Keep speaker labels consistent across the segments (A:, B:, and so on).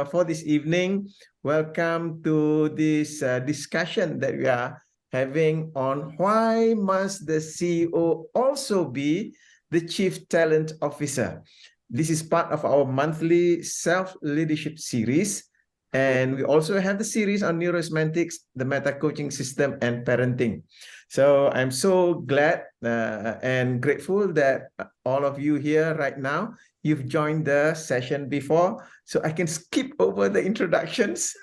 A: for this evening. Welcome to this discussion that we are having on why must the CEO also be the Chief Talent Officer. This is part of our monthly self-leadership series. And we also have the series on neurosemantics, the meta-coaching system, and parenting. So I'm so glad and grateful that all of you here right now, you've joined the session before, so I can skip over the introductions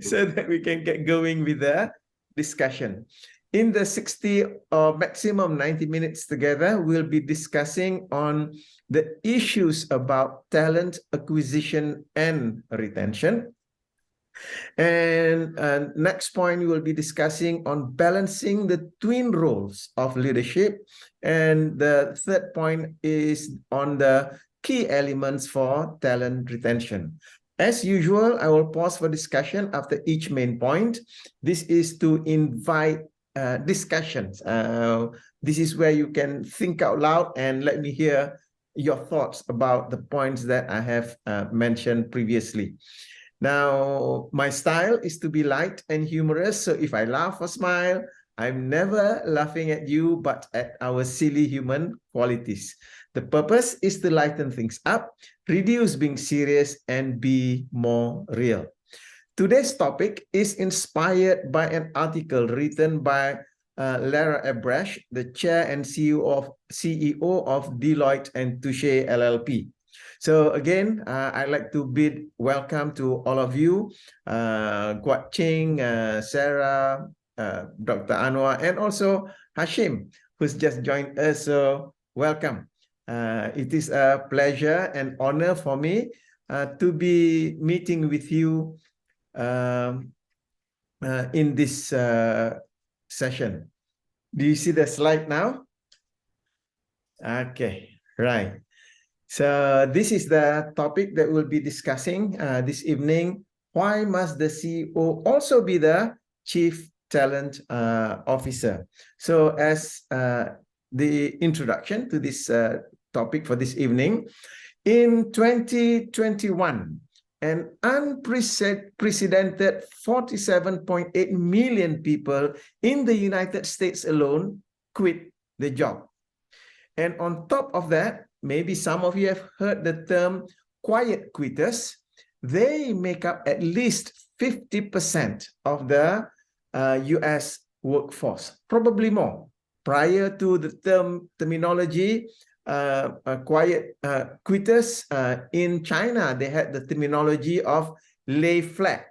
A: so that we can get going with the discussion. In the 60 or maximum 90 minutes together, we'll be discussing on the issues about talent acquisition and retention. And next point, we will be discussing on balancing the twin roles of leadership. And the third point is on the key elements for talent retention. As usual, I will pause for discussion after each main point. This is to invite discussions. This is where you can think out loud and let me hear your thoughts about the points that I have mentioned previously. Now, my style is to be light and humorous. So if I laugh or smile, I'm never laughing at you, but at our silly human qualities. The purpose is to lighten things up, reduce being serious, and be more real. Today's topic is inspired by an article written by Lara Abrash, the chair and CEO of Deloitte and Touche LLP. So again, I'd like to bid welcome to all of you, Guat Ching, Sarah, Dr. Anwar, and also Hashim, who's just joined us. So welcome. It is a pleasure and honor for me to be meeting with you in this session. Do you see the slide now? Okay, right. So this is the topic that we'll be discussing this evening. Why must the CEO also be the Chief Talent Officer? So as the introduction to this topic for this evening, in 2021, an unprecedented 47.8 million people in the United States alone quit the job. And on top of that, maybe some of you have heard the term quiet quitters. They make up at least 50% of the US workforce, probably more. Prior to the terminology, quiet quitters, in China, they had the terminology of lay flat,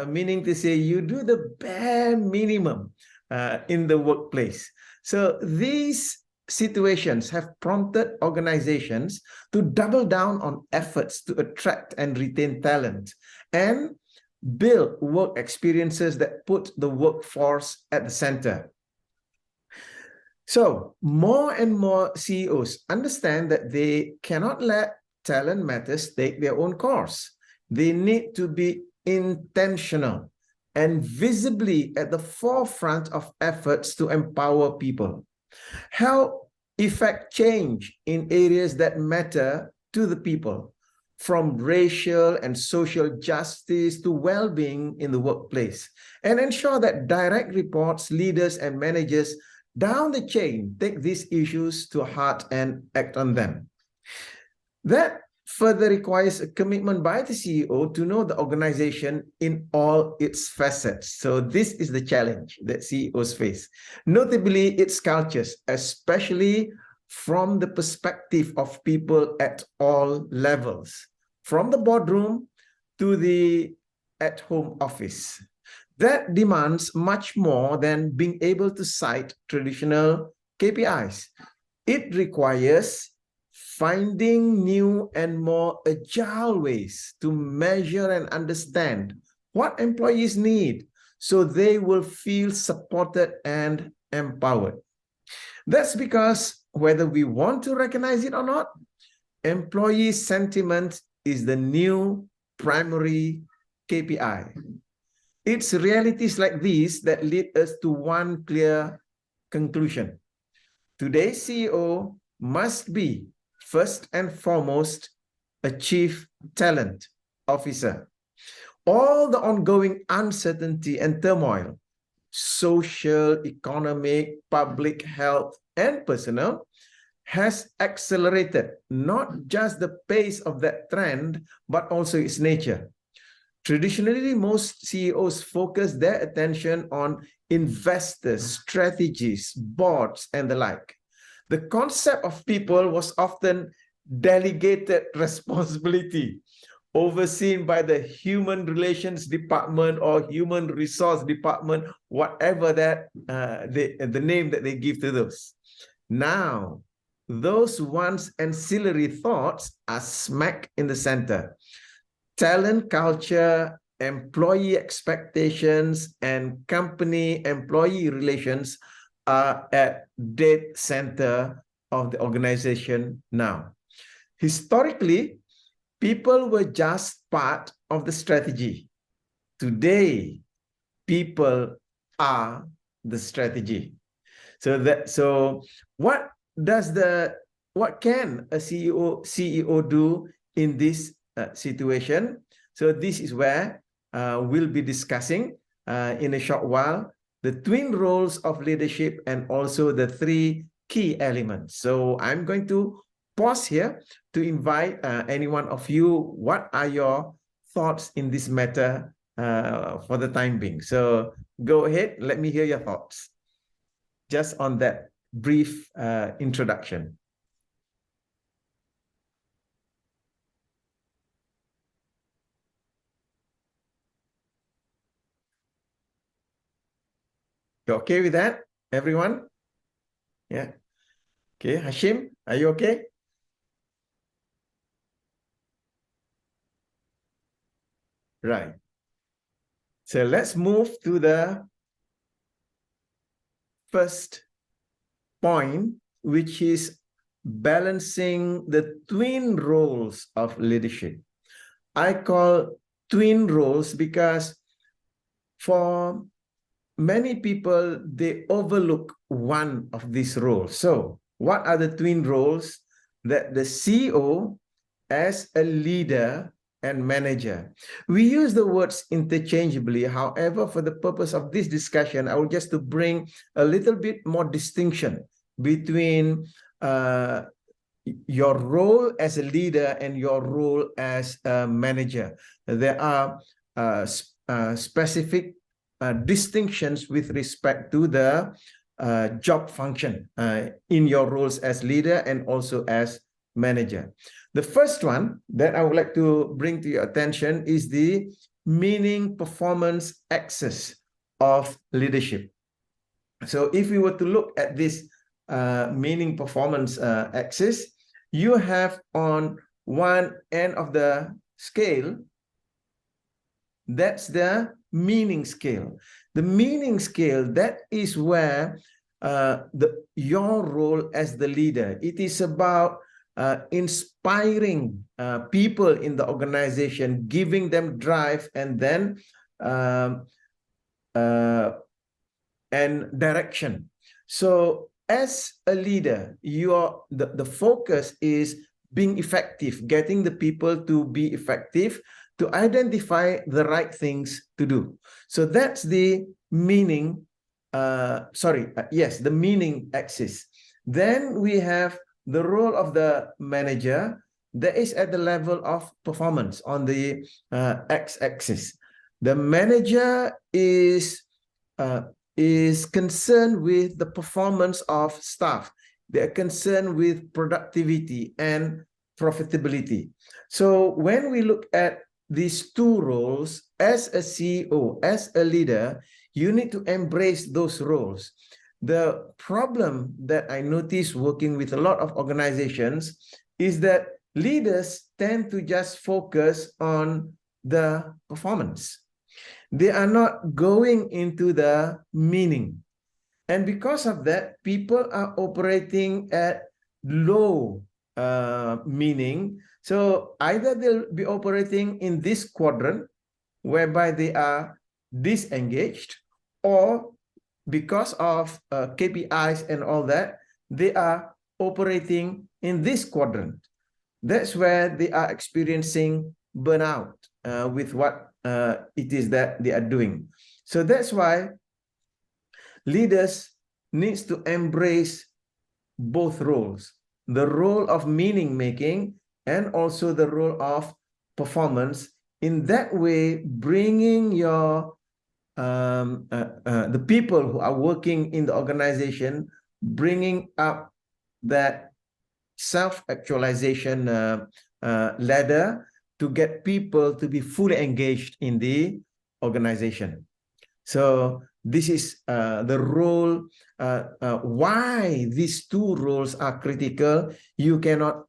A: meaning to say you do the bare minimum in the workplace. So these situations have prompted organizations to double down on efforts to attract and retain talent and build work experiences that put the workforce at the center. So more and more CEOs understand that they cannot let talent matters take their own course. They need to be intentional and visibly at the forefront of efforts to empower people. Help effect change in areas that matter to the people, from racial and social justice to well-being in the workplace, and ensure that direct reports, leaders, and managers down the chain take these issues to heart and act on them. That further requires a commitment by the CEO to know the organization in all its facets. So this is the challenge that CEOs face, notably its cultures, especially from the perspective of people at all levels, from the boardroom to the at-home office. That demands much more than being able to cite traditional KPIs. It requires finding new and more agile ways to measure and understand what employees need so they will feel supported and empowered. That's because whether we want to recognize it or not, employee sentiment is the new primary KPI. It's realities like these that lead us to one clear conclusion. Today's CEO must be, first and foremost, a chief talent officer. All the ongoing uncertainty and turmoil, social, economic, public health, and personal, has accelerated not just the pace of that trend, but also its nature. Traditionally, most CEOs focus their attention on investors, strategies, boards, and the like. The concept of people was often delegated responsibility, overseen by the human relations department or human resource department, whatever that the name that they give to those. Now, those once ancillary thoughts are smack in the center. Talent culture, employee expectations, and company-employee relations are at dead center of the organization now. Historically, people were just part of the strategy. Today, people are the strategy. So what can a CEO do in this situation? So this is where we'll be discussing in a short while the twin roles of leadership and also the three key elements. So I'm going to pause here to invite any one of you. What are your thoughts in this matter for the time being? So go ahead, let me hear your thoughts just on that brief introduction. You okay with that, everyone? Yeah. Okay, Hashim, are you okay? Right. So let's move to the first point, which is balancing the twin roles of leadership. I call twin roles because for many people, they overlook one of these roles. So what are the twin roles that the CEO as a leader and manager? We use the words interchangeably. However, for the purpose of this discussion, I will just to bring a little bit more distinction between your role as a leader and your role as a manager. There are specific distinctions with respect to the job function in your roles as leader and also as manager. The first one that I would like to bring to your attention is the meaning performance axis of leadership. So if we were to look at this meaning performance axis, you have on one end of the scale, that's the meaning scale. The meaning scale, that is where your role as the leader, it is about inspiring people in the organization, giving them drive and then and direction. So as a leader, the focus is being effective, getting the people to be effective, to identify the right things to do. So that's the meaning, the meaning axis. Then we have the role of the manager that is at the level of performance on the x-axis. The manager is concerned with the performance of staff. They're concerned with productivity and profitability. So when we look at these two roles, as a CEO, as a leader, you need to embrace those roles. The problem that I notice working with a lot of organizations is that leaders tend to just focus on the performance. They are not going into the meaning. And because of that, people are operating at low meaning. So either they'll be operating in this quadrant, whereby they are disengaged, or because of KPIs and all that, they are operating in this quadrant. That's where they are experiencing burnout. with what it is that they are doing. So that's why leaders needs to embrace both roles, the role of meaning making and also the role of performance. In that way, bringing your the people who are working in the organization, bringing up that self-actualization ladder to get people to be fully engaged in the organization. So this is the role, why these two roles are critical. You cannot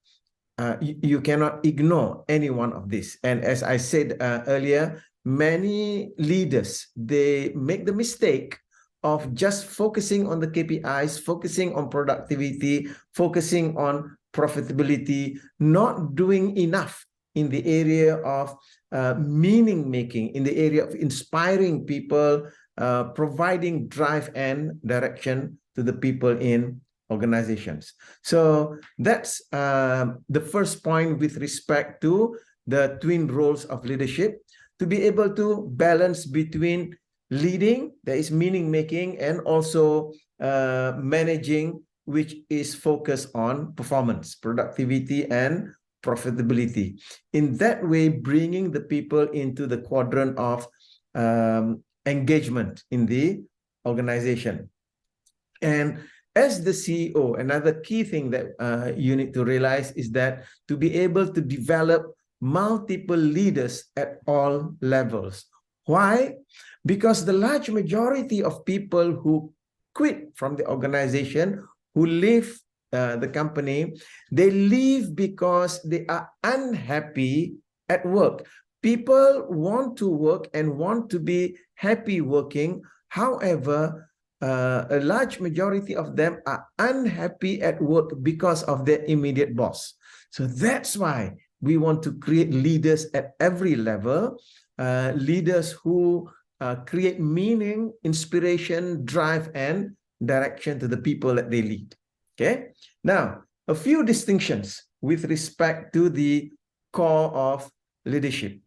A: ignore any one of this. And as I said earlier, many leaders, they make the mistake of just focusing on the KPIs, focusing on productivity, focusing on profitability, not doing enough in the area of meaning making, in the area of inspiring people, providing drive and direction to the people in organizations. So that's the first point with respect to the twin roles of leadership, to be able to balance between leading, that is meaning making, and also managing, which is focused on performance, productivity, and profitability. In that way, bringing the people into the quadrant of engagement in the organization. And as the CEO, another key thing that you need to realize is that to be able to develop multiple leaders at all levels. Why? Because the large majority of people who quit from the organization, who leave the company, they leave because they are unhappy at work. People want to work and want to be happy working. However, a large majority of them are unhappy at work because of their immediate boss. So that's why we want to create leaders at every level, leaders who create meaning, inspiration, drive, and direction to the people that they lead. Okay. Now, a few distinctions with respect to the core of leadership.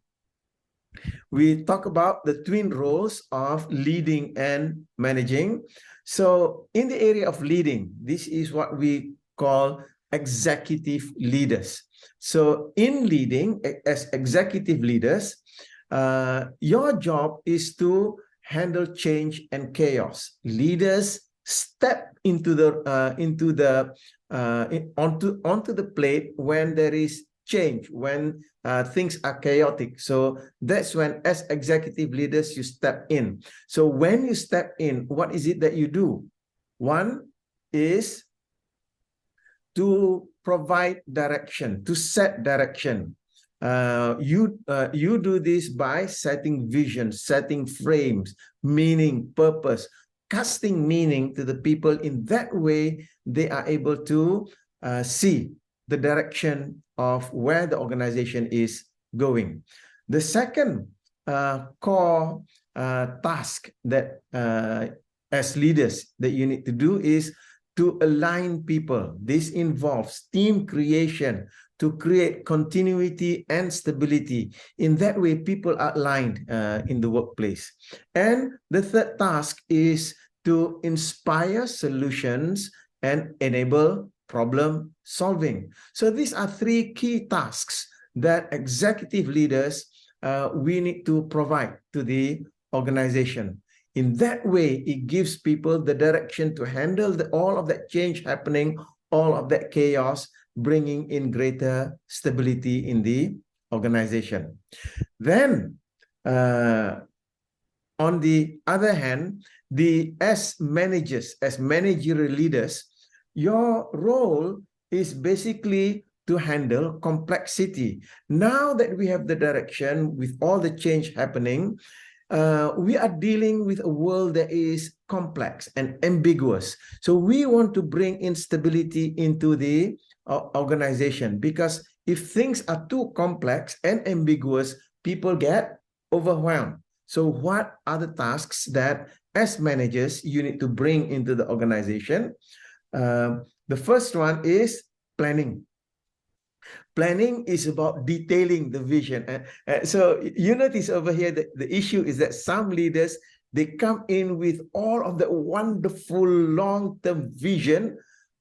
A: We talk about the twin roles of leading and managing. So in the area of leading, this is what we call executive leaders. So in leading, as executive leaders, your job is to handle change and chaos. Leaders step into the onto the plate when there is change, when things are chaotic. So that's when, as executive leaders, you step in. So when you step in, what is it that you do? One is to provide direction, to set direction. You do this by setting vision, setting frames, meaning, purpose, casting meaning to the people. In that way, they are able to see the direction of where the organization is going. The second core task that as leaders that you need to do is to align people. This involves team creation to create continuity and stability. In that way, people are aligned in the workplace. And the third task is to inspire solutions and enable problem solving. So these are three key tasks that executive leaders we need to provide to the organization. In that way, it gives people the direction to handle all of that change happening, all of that chaos, bringing in greater stability in the organization. Then, on the other hand, as managers, as managerial leaders, your role is basically to handle complexity. Now that we have the direction with all the change happening, we are dealing with a world that is complex and ambiguous. So we want to bring in stability into the organization, because if things are too complex and ambiguous, people get overwhelmed. So what are the tasks that as managers you need to bring into the organization? The first one is planning. Planning is about detailing the vision. So you notice over here that the issue is that some leaders, they come in with all of the wonderful long-term vision.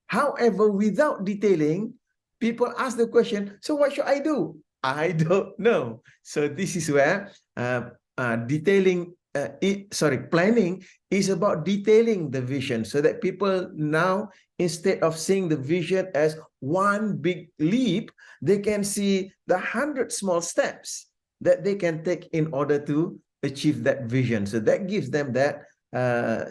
A: However, without detailing, people ask the question, so what should I do? I don't know. So this is where planning is about detailing the vision so that people now, instead of seeing the vision as one big leap, they can see the 100 small steps that they can take in order to achieve that vision. So that gives them that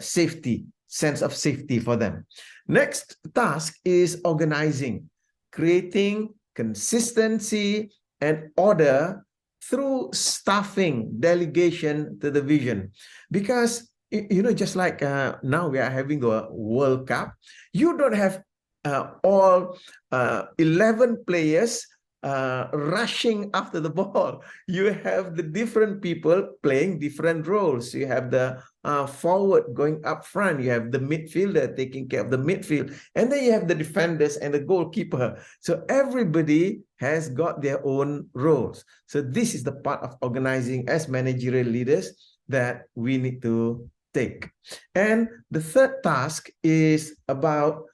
A: sense of safety for them. Next task is organizing, creating consistency and order through staffing, delegation to the vision. Because, you know, just like now we are having the World Cup, you don't have all 11 players rushing after the ball. You have the different people playing different roles. You have the forward going up front. You have the midfielder taking care of the midfield. And then you have the defenders and the goalkeeper. So everybody has got their own roles. So this is the part of organizing as managerial leaders that we need to take. And the third task is about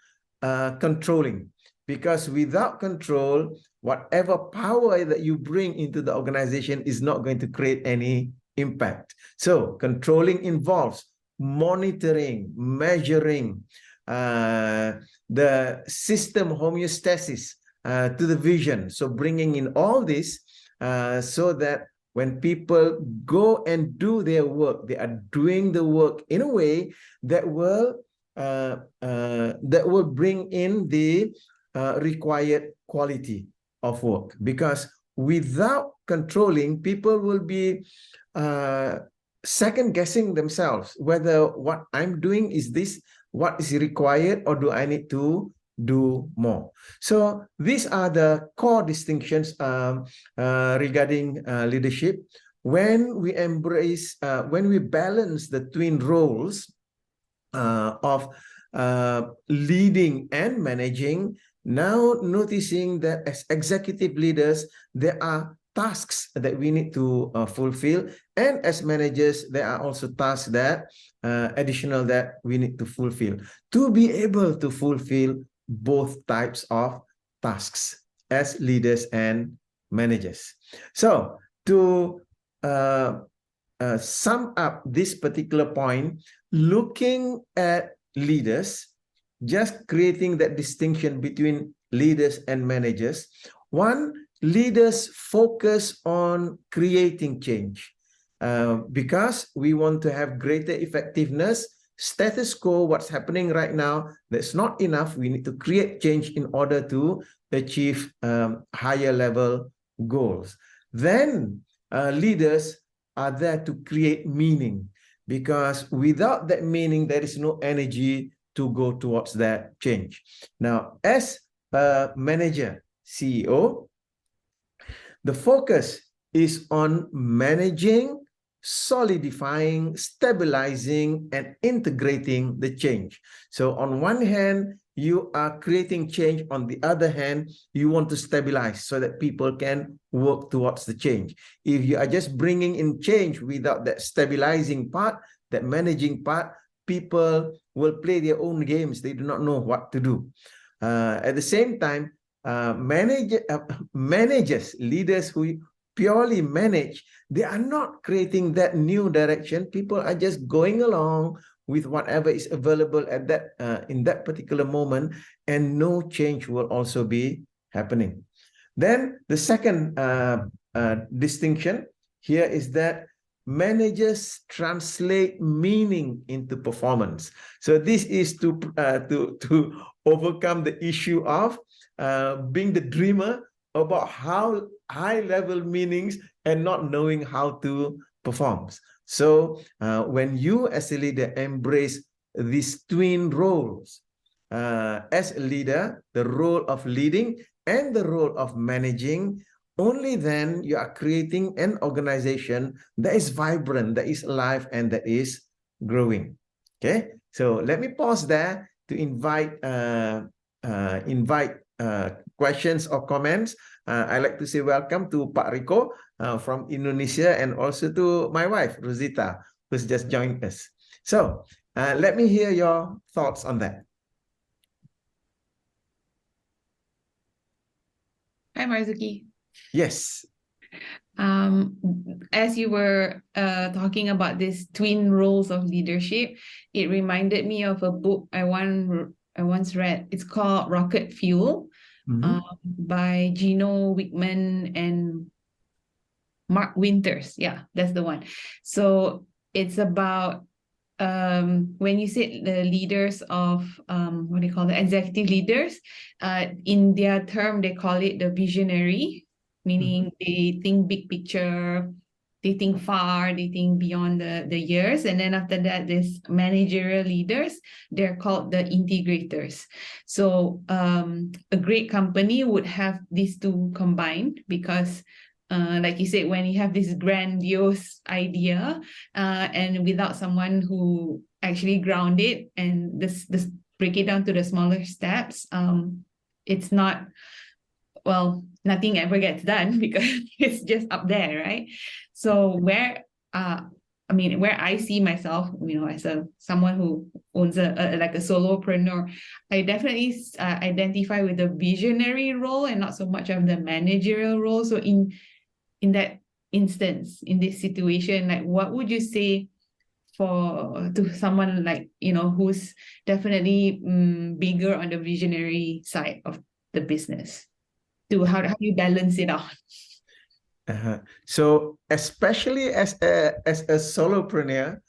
A: controlling, because without control, whatever power that you bring into the organization is not going to create any impact. So controlling involves monitoring, measuring the system homeostasis to the vision. So bringing in all this so that when people go and do their work, they are doing the work in a way that will bring in the required quality of work. Because without controlling, people will be second guessing themselves whether what I'm doing is this what is required, or do I need to do more. So these are the core distinctions regarding leadership. When we embrace, when we balance the twin roles of leading and managing, now noticing that as executive leaders, there are tasks that we need to fulfill, and as managers, there are also tasks that additional that we need to fulfill to be able to fulfill both types of tasks as leaders and managers. So to sum up this particular point, looking at leaders, just creating that distinction between leaders and managers. One, leaders focus on creating change because we want to have greater effectiveness. Status quo, what's happening right now, that's not enough. We need to create change in order to achieve higher level goals. Then leaders are there to create meaning, because without that meaning, there is no energy to go towards that change. Now, as a manager, CEO, the focus is on managing, solidifying, stabilizing, and integrating the change. So on one hand, you are creating change. On the other hand, you want to stabilize so that people can work towards the change. If you are just bringing in change without that stabilizing part, that managing part, people will play their own games. They do not know what to do. At the same time, managers, leaders who purely manage, they are not creating that new direction. People are just going along with whatever is available at that in that particular moment, and no change will also be happening. Then the second distinction here is that managers translate meaning into performance. So this is to overcome the issue of being the dreamer about how high-level meanings and not knowing how to perform. So when you as a leader embrace these twin roles, as a leader, the role of leading and the role of managing, only then you are creating an organization that is vibrant, that is alive, and that is growing. Okay, so let me pause there to invite questions or comments, I'd like to say welcome to Pak Rico from Indonesia, and also to my wife, Rosita, who's just joined us. So let me hear your thoughts on that.
B: Hi, Marzuki.
A: Yes.
B: As you were talking about these twin roles of leadership, it reminded me of a book I once read. It's called Rocket Fuel, by Gino Wickman and Mark Winters. Yeah, that's the one. So it's about when you say the leaders of what do you call the executive leaders, in their term they call it the visionary, meaning they think big picture, they think far, they think beyond the years. And then after that, there's managerial leaders, they're called the integrators. So a great company would have these two combined, because like you said, when you have this grandiose idea and without someone who actually ground it and this break it down to the smaller steps, it's not, well, nothing ever gets done because it's just up there, right? So where I see myself, as someone who owns like a solopreneur, I definitely identify with the visionary role and not so much of the managerial role. So in that instance, in this situation, like what would you say to someone like, who's definitely bigger on the visionary side of the business? How do you balance it out?
A: So especially as a solopreneur,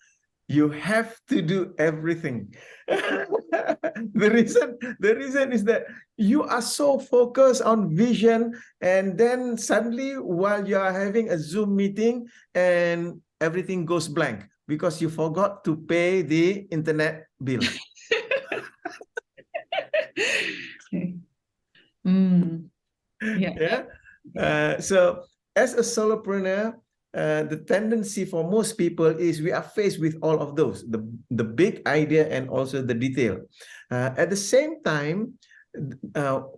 A: you have to do everything. The reason is that you are so focused on vision, and then suddenly while you are having a Zoom meeting and everything goes blank because you forgot to pay the internet bill. So as a solopreneur, the tendency for most people is we are faced with all of those, the big idea and also the detail. At the same time,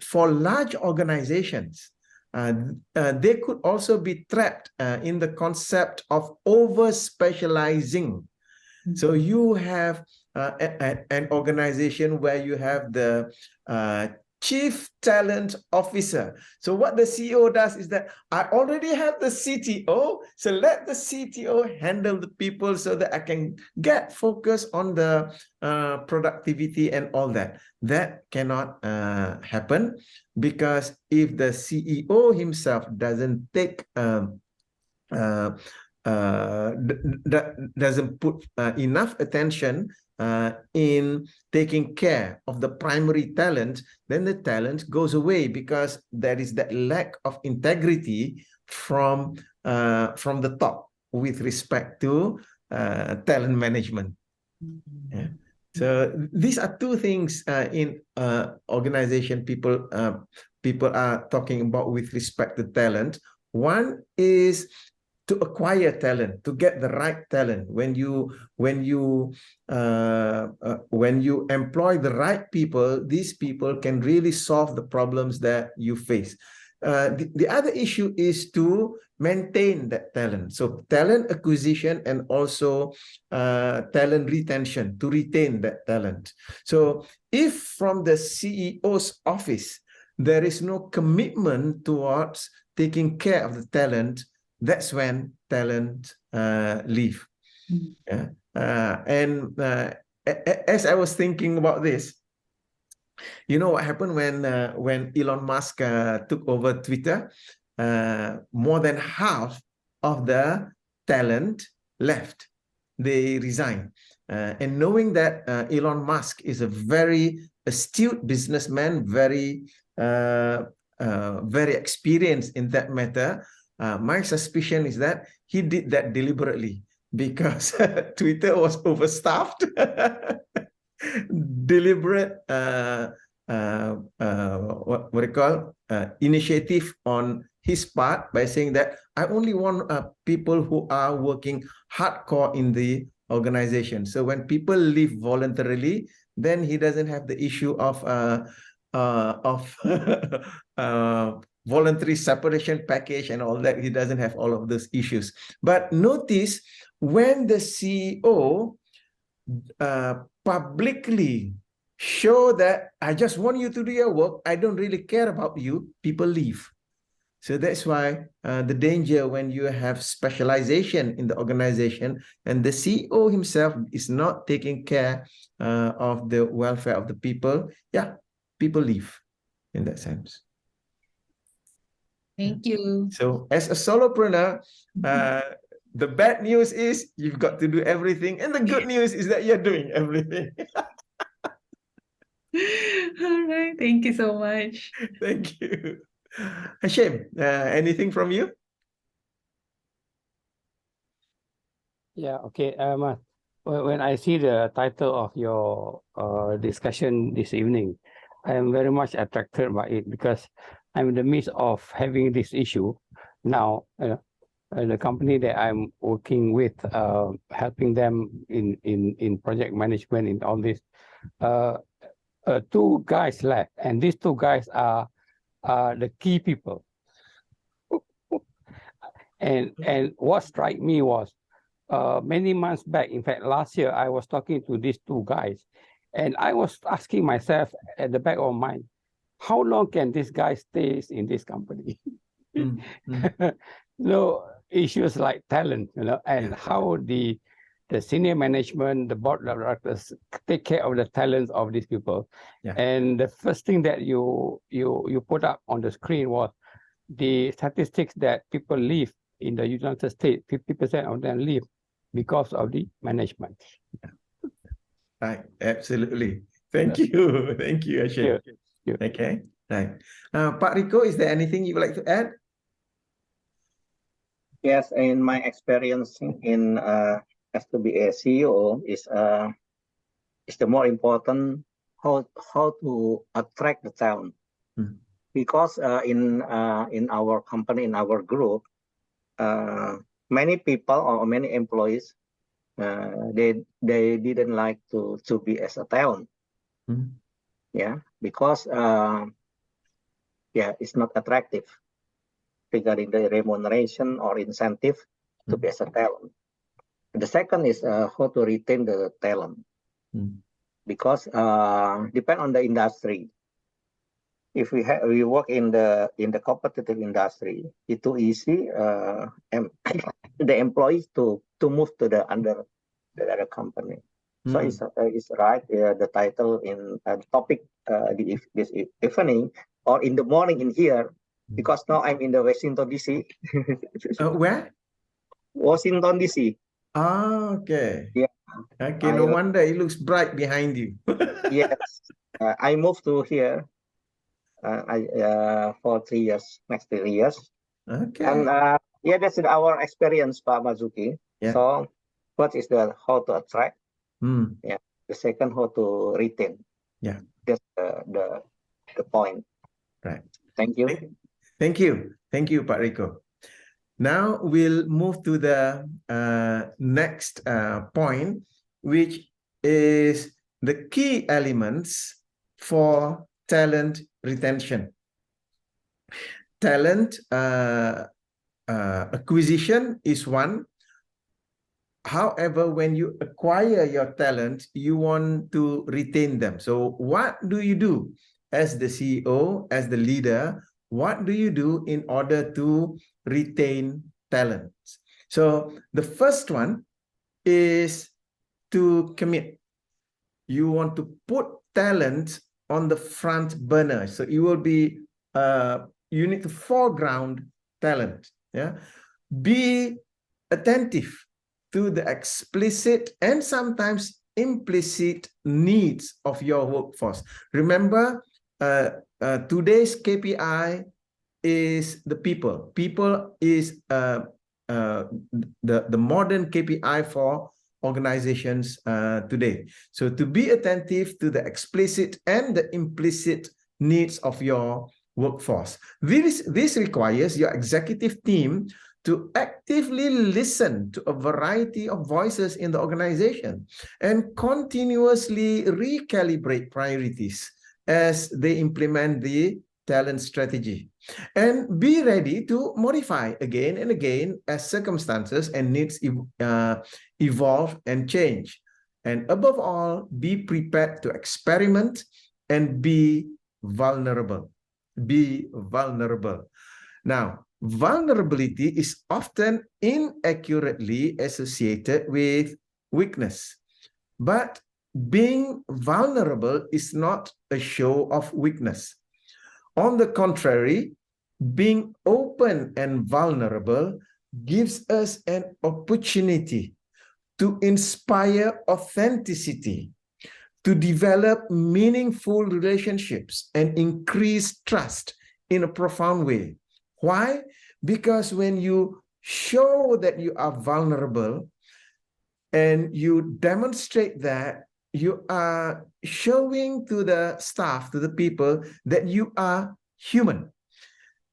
A: for large organizations, they could also be trapped in the concept of over-specializing. So you have an organization where you have the Chief Talent Officer. So what the CEO does is that I already have the CTO, so let the CTO handle the people so that I can get focused on the productivity and all that. That cannot happen, because if the CEO himself doesn't take doesn't put enough attention in taking care of the primary talent, then the talent goes away, because there is that lack of integrity from the top with respect to talent management. So these are two things in organization people are talking about with respect to talent. One is to acquire talent, to get the right talent. When you employ the right people, these people can really solve the problems that you face. The other issue is to maintain that talent. So talent acquisition and also talent retention, to retain that talent. So if from the CEO's office, there is no commitment towards taking care of the talent, that's when talent leave. As I was thinking about this, you know what happened when Elon Musk took over Twitter? More than half of the talent left. They resigned. And knowing that Elon Musk is a very astute businessman, very experienced in that matter, my suspicion is that he did that deliberately, because Twitter was overstaffed. Deliberate what do you call initiative on his part, by saying that I only want people who are working hardcore in the organization. So when people leave voluntarily, then he doesn't have the issue of of voluntary separation package and all that. He doesn't have all of those issues. But notice when the CEO publicly show that I just want you to do your work, I don't really care about you, people leave. So that's why the danger when you have specialization in the organization and the CEO himself is not taking care of the welfare of the people, yeah, people leave in that sense.
B: Thank you.
A: So as a solopreneur, the bad news is you've got to do everything, and the good news is that you're doing everything.
B: All right. Thank you so much.
A: Thank you. Hashim, anything from you?
C: Yeah, okay. When I see the title of your discussion this evening, I am very much attracted by it because I'm in the midst of having this issue now. The company that I'm working with, helping them in project management in all this. Two guys left, and these two guys are the key people. And what struck me was many months back, in fact, last year, I was talking to these two guys, and I was asking myself at the back of my mind, how long can this guy stay in this company? No issues like talent, and how the senior management, the board of directors take care of the talents of these people.
A: Yeah.
C: And the first thing that you put up on the screen was the statistics that people leave in the United States. 50% of them leave because of the management.
A: Right, absolutely. Thank you. Thank you, Hashim. Okay, right. Pak Rico, is there anything you would like to add?
D: Yes, in my experience in as to be a CEO is the more important how to attract the talent. Because in our company, in our group, many people or many employees they didn't like to be as a talent. Yeah, because it's not attractive regarding the remuneration or incentive to be as a talent. The second is how to retain the talent, because depend on the industry. If we work in the competitive industry, it's too easy the employees to move to the other company. So it's right the title in the topic this evening or in the morning in here, because now I'm in the Washington DC.
A: Where?
D: Washington DC.
A: Ah, okay.
D: Yeah.
A: Okay, no wonder it looks bright behind you.
D: Yes. I moved to here for 3 years, next 3 years.
A: Okay.
D: And that's our experience, Pak Marzuki.
A: Yeah.
D: So what is the how to attract?
A: Yeah.
D: The second, how to retain.
A: Yeah.
D: That's the point.
A: Right.
D: Thank you.
A: Thank you. Thank you, Pak Rico. Now we'll move to the next point, which is the key elements for talent retention. Talent acquisition is one. However, when you acquire your talent, you want to retain them. So what do you do as the CEO, as the leader? What do you do in order to retain talents? So the first one is to commit. You want to put talent on the front burner. So you will be, you need to foreground talent. Yeah. Be attentive to the explicit and sometimes implicit needs of your workforce. Remember, today's KPI is the people. People is the modern KPI for organizations today. So to be attentive to the explicit and the implicit needs of your workforce. This requires your executive team to actively listen to a variety of voices in the organization and continuously recalibrate priorities as they implement the talent strategy, and be ready to modify again and again as circumstances and needs evolve and change. And above all, be prepared to experiment and be vulnerable. Be vulnerable. Now, vulnerability is often inaccurately associated with weakness, but being vulnerable is not a show of weakness. On the contrary, being open and vulnerable gives us an opportunity to inspire authenticity, to develop meaningful relationships and increase trust in a profound way. Why? Because when you show that you are vulnerable and you demonstrate that, you are showing to the staff, to the people, that you are human.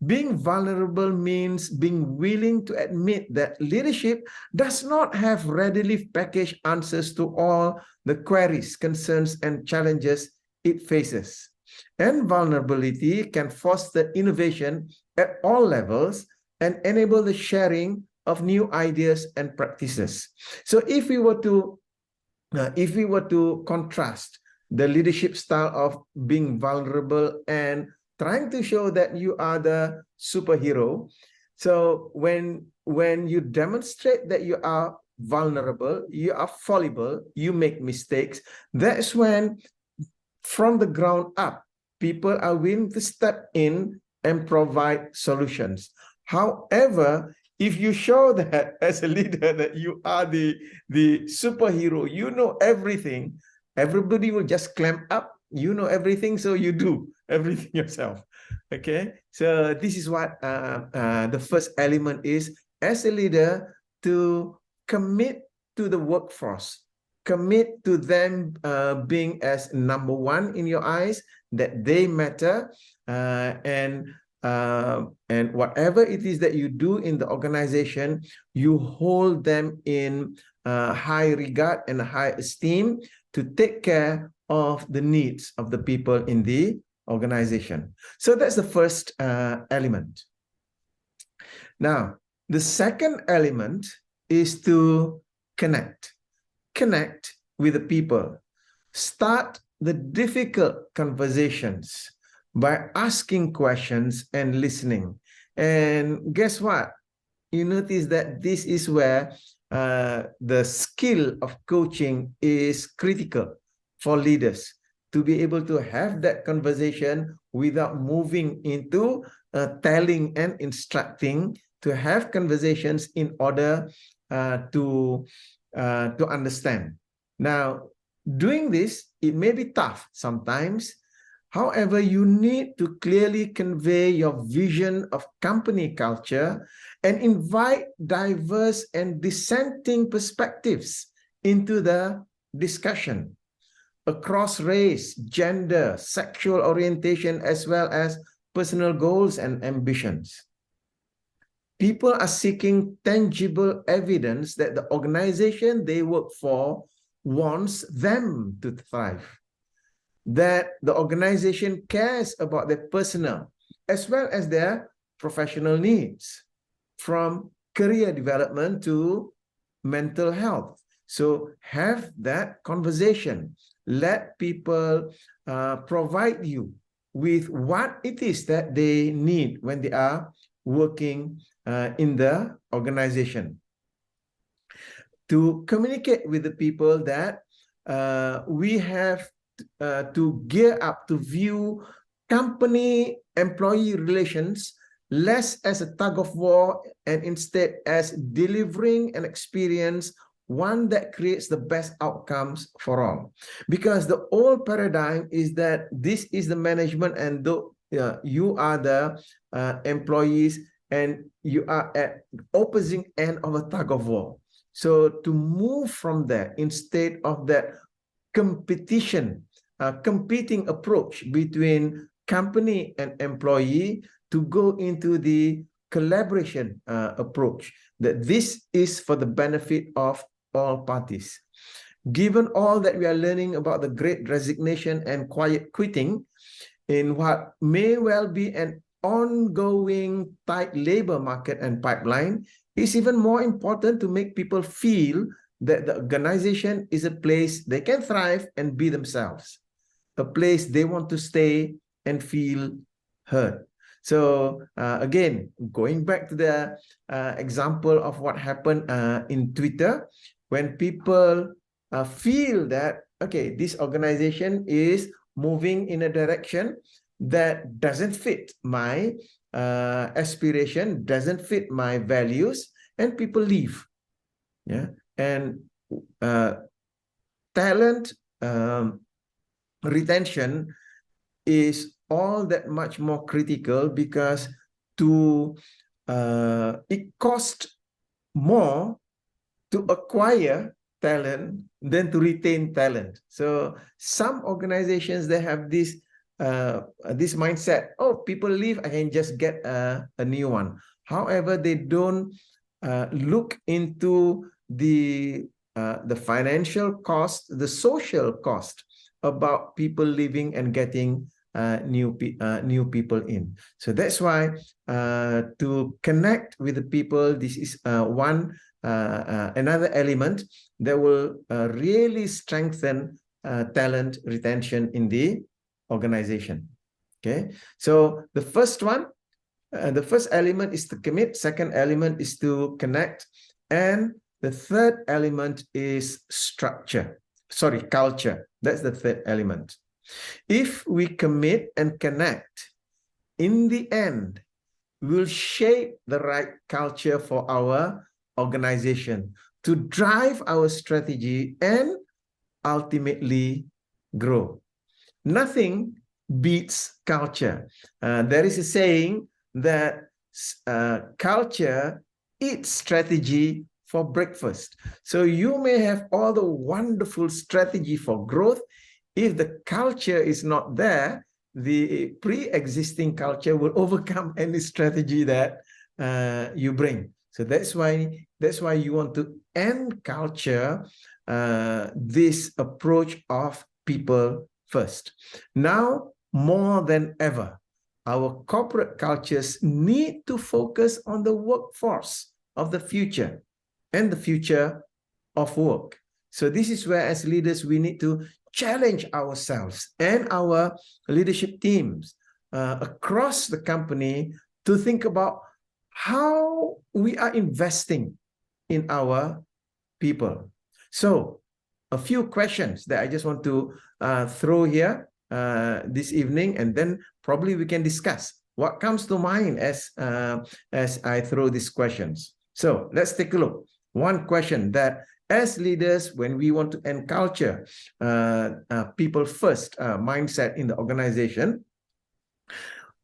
A: Being vulnerable means being willing to admit that leadership does not have readily packaged answers to all the queries, concerns, and challenges it faces. And vulnerability can foster innovation at all levels and enable the sharing of new ideas and practices. So if we were to contrast the leadership style of being vulnerable and trying to show that you are the superhero, so when you demonstrate that you are vulnerable, you are fallible, you make mistakes, that's when from the ground up, people are willing to step in and provide solutions. However, if you show that as a leader that you are the superhero, you know everything, everybody will just clamp up. You know everything, so you do everything yourself. Okay, so this is what the first element is as a leader, to commit to the workforce, commit to them being as number one in your eyes, that they matter, and whatever it is that you do in the organization, you hold them in high regard and high esteem to take care of the needs of the people in the organization. So that's the first element. Now, the second element is to connect with the people. Start the difficult conversations by asking questions and listening. And guess what? You notice that this is where the skill of coaching is critical for leaders, to be able to have that conversation without moving into telling and instructing, to have conversations in order to understand. Now, doing this, it may be tough sometimes. However, you need to clearly convey your vision of company culture and invite diverse and dissenting perspectives into the discussion across race, gender, sexual orientation, as well as personal goals and ambitions. People are seeking tangible evidence that the organization they work for wants them to thrive, that the organization cares about their personal as well as their professional needs, from career development to mental health. So have that conversation. Let people provide you with what it is that they need when they are working in the organization. To communicate with the people that we have to gear up to view company-employee relations less as a tug of war and instead as delivering an experience, one that creates the best outcomes for all. Because the old paradigm is that this is the management and you are the employees and you are at the opposite end of a tug of war. So to move from there, instead of that competing approach between company and employee, to go into the collaboration approach, that this is for the benefit of all parties. given all that we are learning about the Great Resignation and quiet quitting, in what may well be an ongoing tight labor market and pipeline, it's even more important to make people feel that the organization is a place they can thrive and be themselves, a place they want to stay and feel heard. So again, going back to the example of what happened in Twitter, when people feel that, okay, this organization is moving in a direction that doesn't fit my aspiration, doesn't fit my values, and people leave. Yeah, and talent retention is all that much more critical, because it costs more to acquire talent than to retain talent. So some organizations, they have this mindset, oh, people leave, I can just get a new one. However, they don't look into the financial cost, the social cost about people leaving and getting new people in. So that's why to connect with the people, this is another element that will really strengthen talent retention in the organization. Okay, so the first one, the first element is to commit, second element is to connect, and the third element is culture. That's the third element. If we commit and connect, in the end, we'll shape the right culture for our organization to drive our strategy and ultimately grow. Nothing beats culture. There is a saying that culture eats strategy for breakfast. So you may have all the wonderful strategy for growth. If the culture is not there, the pre-existing culture will overcome any strategy that you bring. So that's why you want to end culture, this approach of people first. Now, more than ever, our corporate cultures need to focus on the workforce of the future and the future of work. So this is where, as leaders, we need to challenge ourselves and our leadership teams across the company to think about how we are investing in our people. So a few questions that I just want to throw here this evening, and then probably we can discuss what comes to mind as I throw these questions. So let's take a look. One question that, as leaders, when we want to enculture people first mindset in the organization,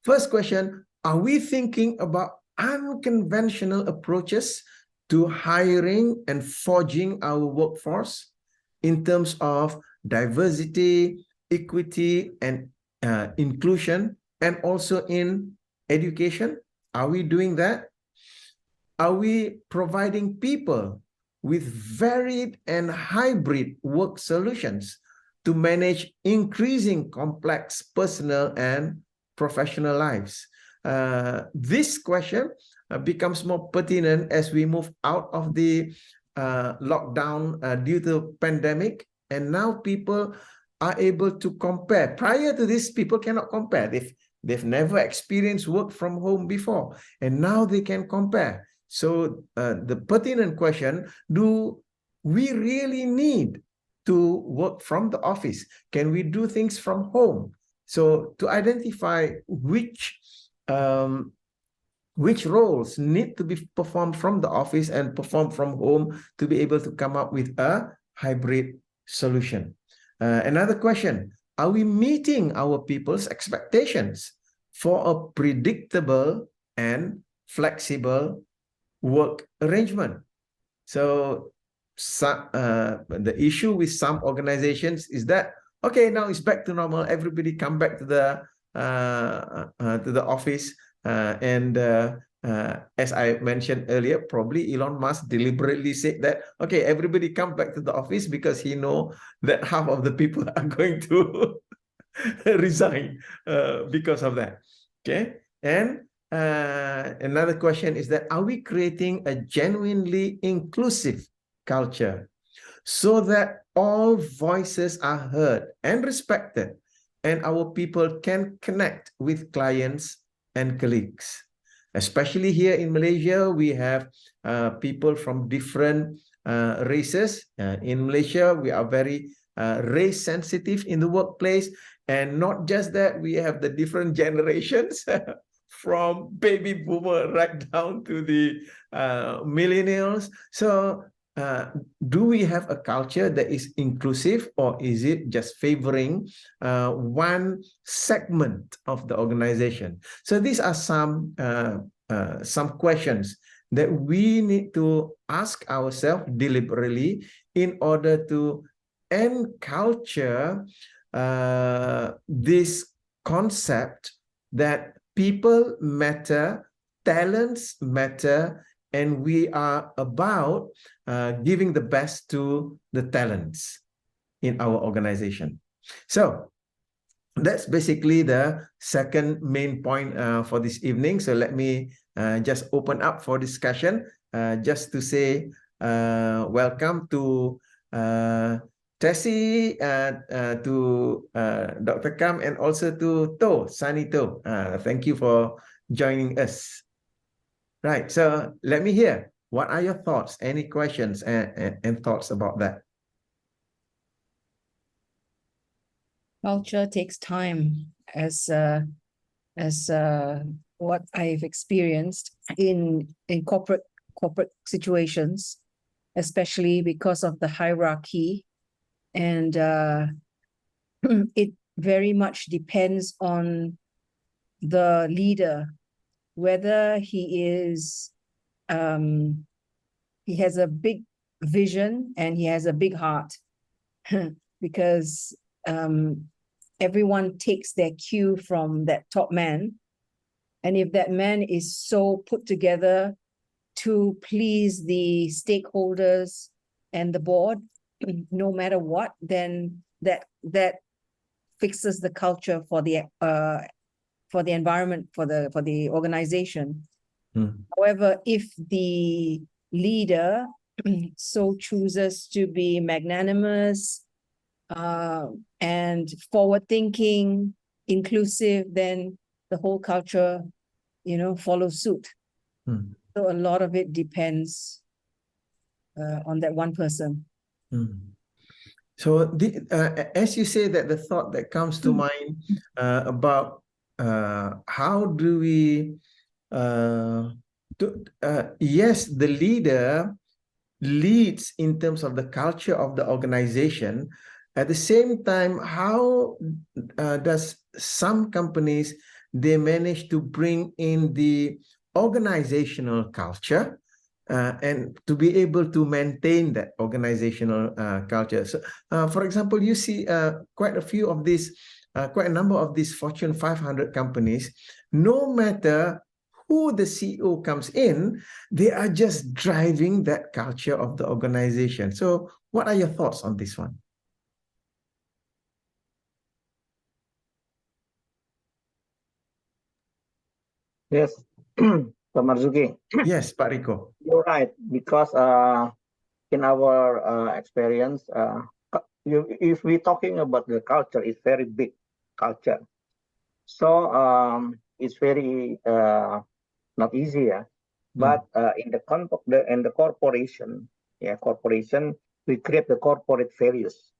A: first question, are we thinking about unconventional approaches to hiring and forging our workforce in terms of diversity, equity, and inclusion, and also in education? Are we doing that? Are we providing people with varied and hybrid work solutions to manage increasing complex personal and professional lives? This question becomes more pertinent as we move out of the lockdown due to pandemic, and now people are able to compare. Prior to this, people cannot compare. They've never experienced work from home before, and now they can compare. So the pertinent question, do we really need to work from the office? Can we do things from home? So to identify which roles need to be performed from the office and performed from home to be able to come up with a hybrid solution. Another question, are we meeting our people's expectations for a predictable and flexible work arrangement? So the issue with some organizations is that, okay, now it's back to normal, everybody come back to the office, and as I mentioned earlier, probably Elon Musk deliberately said that, okay, everybody come back to the office because he know that half of the people are going to resign because of that. Okay. And another question is that, are we creating a genuinely inclusive culture so that all voices are heard and respected, and our people can connect with clients and colleagues? Especially here in Malaysia, we have people from different races. In Malaysia, we are very race sensitive in the workplace. And not just that, we have the different generations from baby boomer right down to the millennials. So do we have a culture that is inclusive, or is it just favoring one segment of the organization? So these are some questions that we need to ask ourselves deliberately in order to enculture this concept that people matter, talents matter, and we are about giving the best to the talents in our organization. So that's basically the second main point for this evening. So let me just open up for discussion, just to say welcome to Tessie, to Dr. Kam, and also to Sunny To. Thank you for joining us. Right, so let me hear. What are your thoughts? Any questions and thoughts about that?
E: Culture takes time, as what I've experienced in corporate situations, especially because of the hierarchy, and it very much depends on the leader, whether he has a big vision and he has a big heart, because everyone takes their cue from that top man. And if that man is so put together to please the stakeholders and the board, no matter what, then that fixes the culture for the environment, for the organization. However, if the leader so chooses to be magnanimous and forward-thinking, inclusive, then the whole culture, follows suit. So a lot of it depends on that one person.
A: So as you say that, the thought that comes to mind about how do we yes, the leader leads in terms of the culture of the organization. At the same time, how does some companies, they manage to bring in the organizational culture and to be able to maintain that organizational culture? So, for example, you see quite a number of these Fortune 500 companies, no matter who the CEO comes in, they are just driving that culture of the organization. So what are your thoughts on this one?
D: Yes, Pak Marzuki.
A: Yes, Pak Riko.
D: You're right, because in our experience, if we're talking about the culture, it's very big culture. So it's very not easy, but in the corporation, we create the corporate values.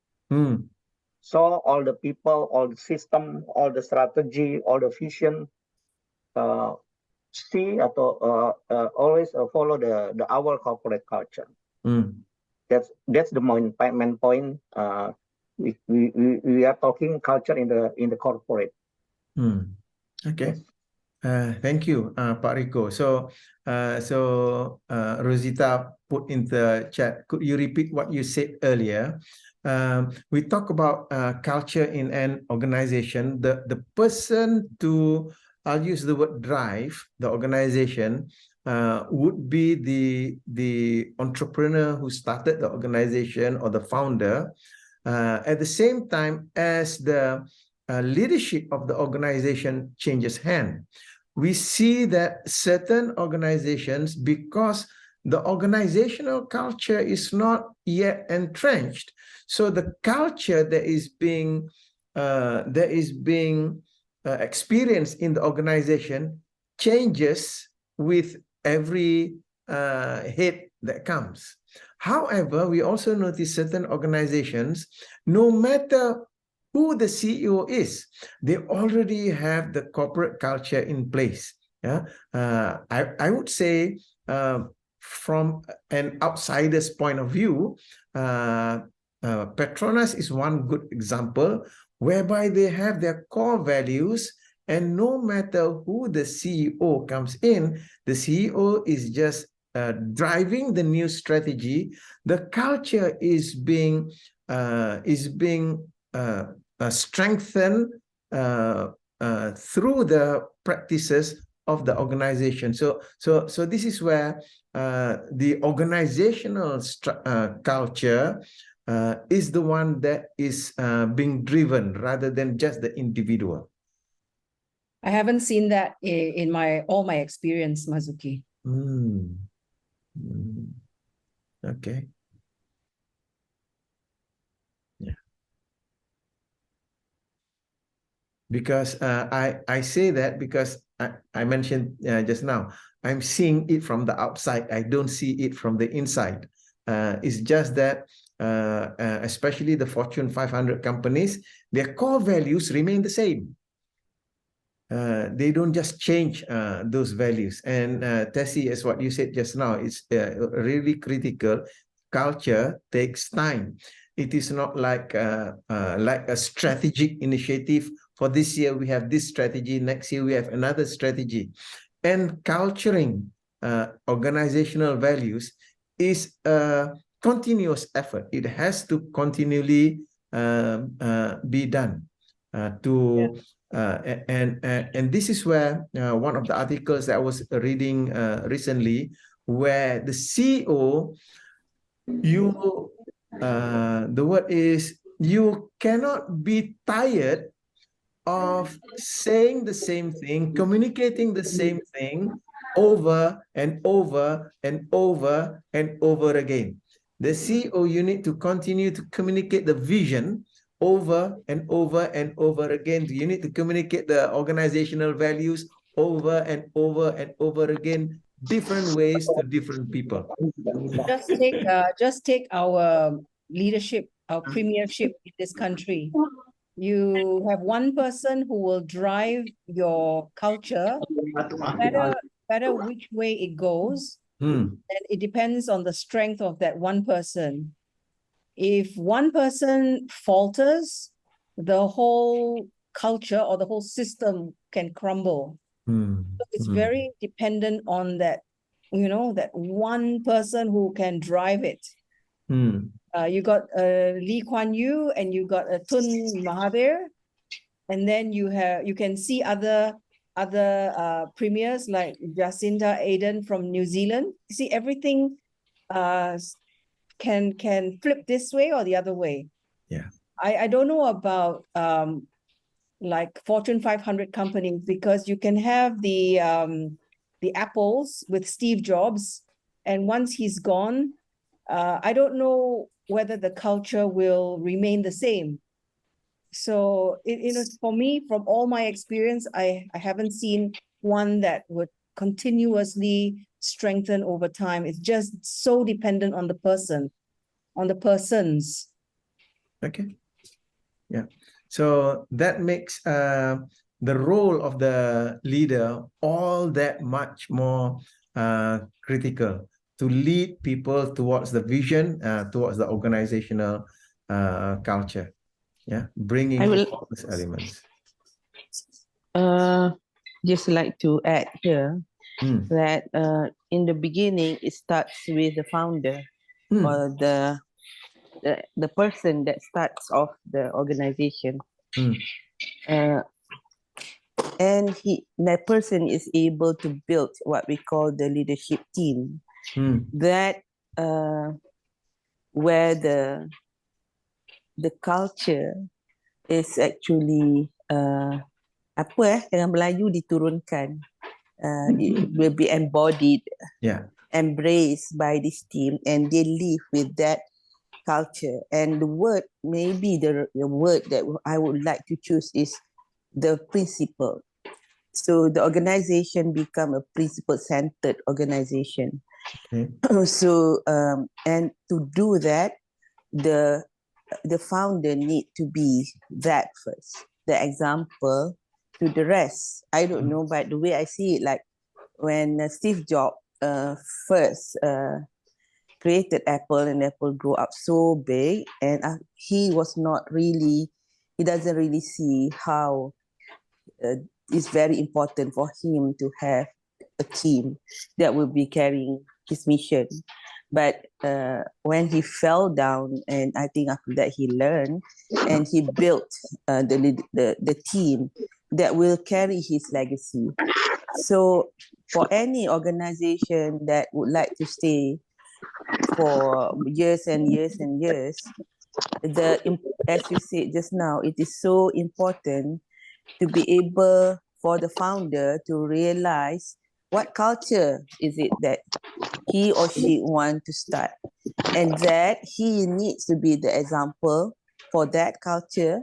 D: So all the people, all the system, all the strategy, all the vision, always follow our corporate culture. That's the main point. We are talking culture in the corporate.
A: Okay. Yes. Thank you, Pak Riko. So Rosita put in the chat, could you repeat what you said earlier? We talk about culture in an organization. The person to I'll use the word drive, the organization, would be the entrepreneur who started the organization or the founder, at the same time as the leadership of the organization changes hand. We see that certain organizations, because the organizational culture is not yet entrenched, so the culture that is being experienced in the organization changes with every head that comes. However, we also notice certain organizations, no matter who the CEO is, they already have the corporate culture in place. Yeah, I would say from an outsider's point of view, Petronas is one good example, whereby they have their core values, and no matter who the CEO comes in, the CEO is just driving the new strategy. The culture is being strengthened through the practices of the organization. So this is where the organizational culture is the one that is being driven rather than just the individual.
E: I haven't seen that in all my experience, Mazuki.
A: Okay. Yeah. Because I say that because I mentioned just now, I'm seeing it from the outside. I don't see it from the inside. It's just that especially the Fortune 500 companies, their core values remain the same. They don't just change those values. And Tessie, as what you said just now, it's really critical. Culture takes time. It is not like a strategic initiative. For this year, we have this strategy. Next year, we have another strategy. And culturing organizational values is a continuous effort. It has to continually be done and this is where one of the articles that I was reading recently, where the CEO, the word is, you cannot be tired of saying the same thing, communicating the same thing over and over and over and over again. The CEO, you need to continue to communicate the vision over and over and over again. You need to communicate the organizational values over and over and over again, different ways to different people.
E: Just take our leadership, our premiership in this country. You have one person who will drive your culture, no matter which way it goes, and it depends on the strength of that one person. If one person falters, the whole culture or the whole system can crumble. So it's very dependent on that, that one person who can drive it. You got Lee Kuan Yew and you got Tun Mahathir, and then you can see other premiers like Jacinda Ardern from New Zealand. You see, everything can flip this way or the other way.
A: Yeah.
E: I don't know about like Fortune 500 companies, because you can have the Apples with Steve Jobs, and once he's gone, I don't know whether the culture will remain the same. So for me, from all my experience, I haven't seen one that would continuously strengthen over time. It's just so dependent on the person, on the persons.
A: Okay. Yeah. So that makes the role of the leader all that much more critical, to lead people towards the vision, towards the organizational culture. Yeah, bringing all these elements.
F: Just like to add here that in the beginning, it starts with the founder or the person that starts off the organization. and that person is able to build what we call the leadership team. That where the culture is actually dengan Melayu diturunkan, it will be embodied, embraced by this team, and they live with that culture. And the word, maybe the word that I would like to choose is the principle. So the organization become a principle-centered organization. So and to do that, the founder need to be that first, the example to the rest. I don't know, but the way I see it, like when Steve Jobs first created Apple, and Apple grew up so big, and he doesn't really see how it's very important for him to have a team that will be carrying his mission. But when he fell down, and I think after that he learned, and he built the team that will carry his legacy. So for any organization that would like to stay for years and years and years, as you said just now, it is so important to be able for the founder to realize what culture is it that he or she want to start, and that he needs to be the example for that culture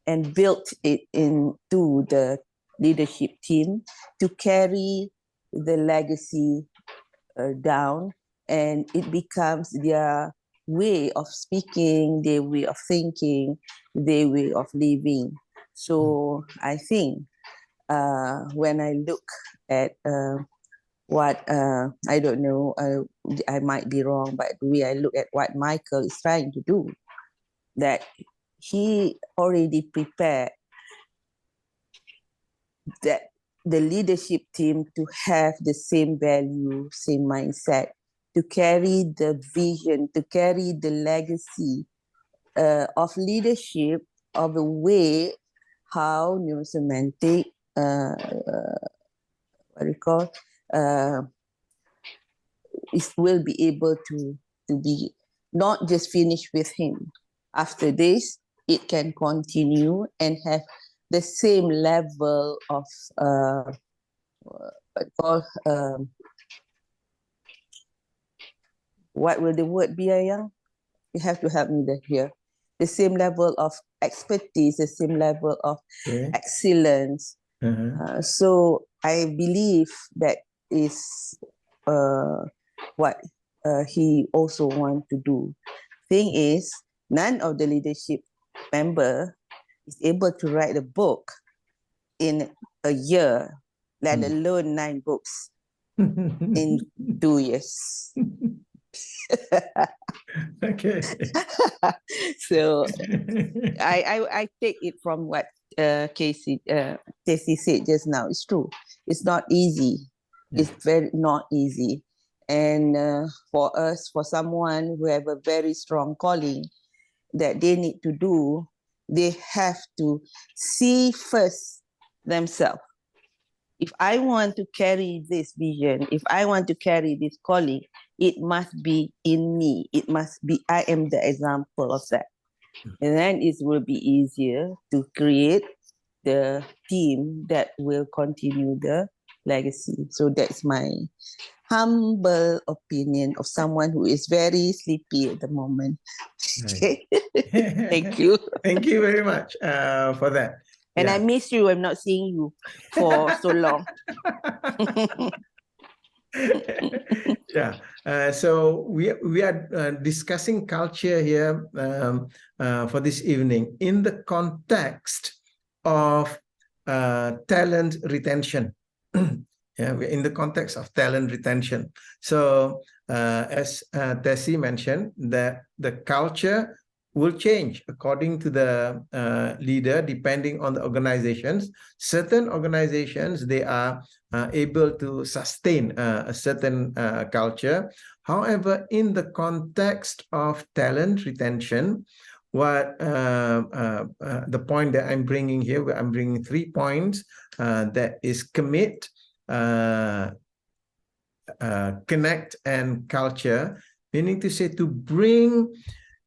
F: and build it into the leadership team to carry the legacy down, and it becomes their way of speaking, their way of thinking, their way of living. So I think when I look at what, I don't know, I might be wrong, but the way I look at what Michael is trying to do, that he already prepared that the leadership team to have the same value, same mindset, to carry the vision, to carry the legacy of leadership, of the way how neurosemantic, will be able to be not just finished with him. After this, it can continue and have the same level of what will the word be, Ayang? You have to help me here. The same level of expertise, the same level of excellence. So I believe that is what he also wants to do. Thing is, none of the leadership member is able to write a book in a year, let alone 9 books in 2 years.
A: Okay.
F: So I take it from what Casey said just now. It's true. It's not easy. It's very not easy. And for us, for someone who have a very strong calling that they need to do, they have to see first themselves. If I want to carry this vision, if I want to carry this calling, it must be in me. It must be, I am the example of that. And then it will be easier to create the team that will continue the legacy. So that's my humble opinion of someone who is very sleepy at the moment. Okay. Thank you.
A: Thank you very much for that.
F: And I miss you. I'm not seeing you for so long.
A: Yeah. So we are discussing culture here for this evening in the context of talent retention. Yeah, in the context of talent retention. So as Tessie mentioned, that the culture will change according to the leader, depending on the organizations. Certain organizations, they are able to sustain a certain culture. However, in the context of talent retention, what the point that I'm bringing here, I'm bringing 3 points. That is commit, connect, and culture. Meaning to say, to bring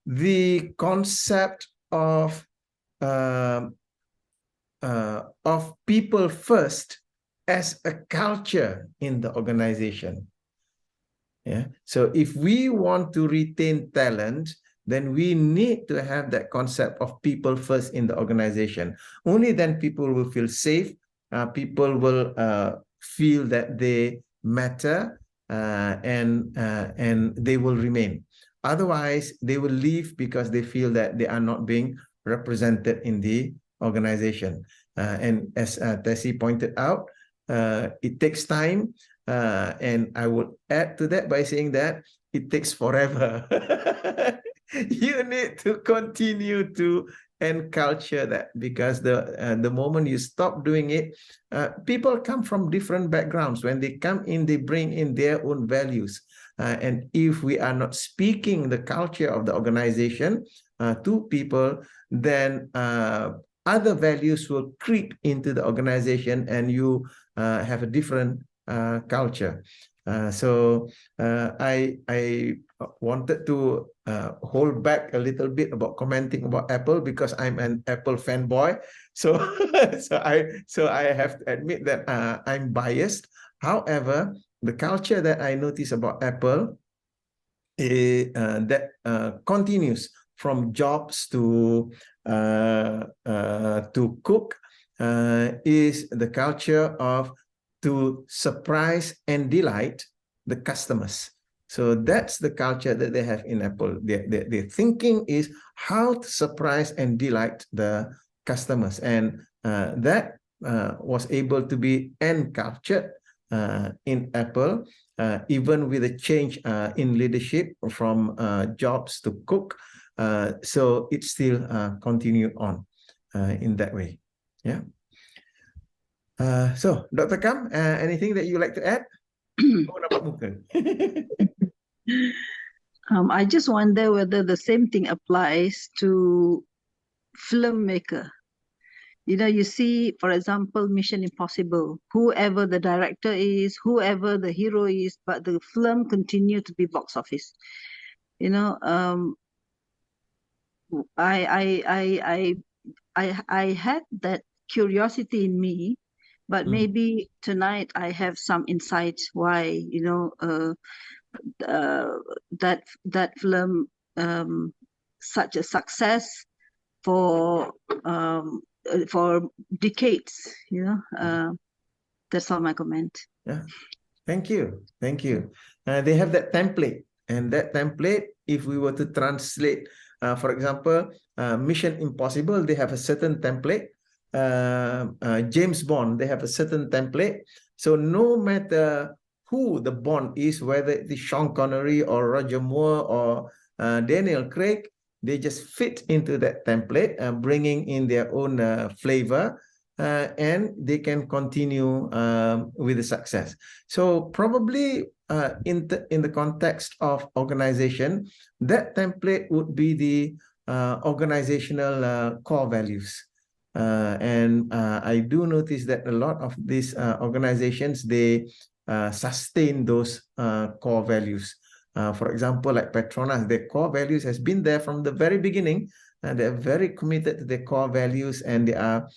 A: the concept of people first as a culture in the organization. Yeah. So if we want to retain talent, then we need to have that concept of people first in the organization. Only then people will feel safe. People will feel that they matter, and they will remain. Otherwise, they will leave because they feel that they are not being represented in the organization. And as Tessie pointed out, it takes time. And I would add to that by saying that it takes forever. You need to continue to culture that, because the moment you stop doing it, people come from different backgrounds. When they come in, they bring in their own values. And if we are not speaking the culture of the organization to people, then other values will creep into the organization, and you have a different culture. So I wanted to hold back a little bit about commenting about Apple, because I'm an Apple fanboy. So so I have to admit that I'm biased. However, the culture that I notice about Apple is, that continues from jobs to cook, is the culture of to surprise and delight the customers. So that's the culture that they have in Apple. Their thinking is how to surprise and delight the customers. And that was able to be encultured in Apple, even with a change in leadership from jobs to cook. So it still continued on in that way. Yeah. So, Dr. Kam, anything that you like to add?
G: I just wonder whether the same thing applies to filmmaker. You know, you see, for example, Mission Impossible, whoever the director is, whoever the hero is, but the film continue to be box office. You know, I had that curiosity in me, but maybe tonight I have some insight why, you know, that film such a success for decades. You know, that's all my comment.
A: Yeah, thank you. They have that template, and that template, if we were to translate, for example, Mission Impossible, they have a certain template. James Bond, they have a certain template. So no matter who the Bond is, whether it is Sean Connery or Roger Moore or Daniel Craig, they just fit into that template, bringing in their own flavor, and they can continue with the success. So probably in the context of organization, that template would be the organizational core values. And I do notice that a lot of these organizations, they sustain those core values. For example, like Petronas, their core values has been there from the very beginning, and they're very committed to their core values, and they are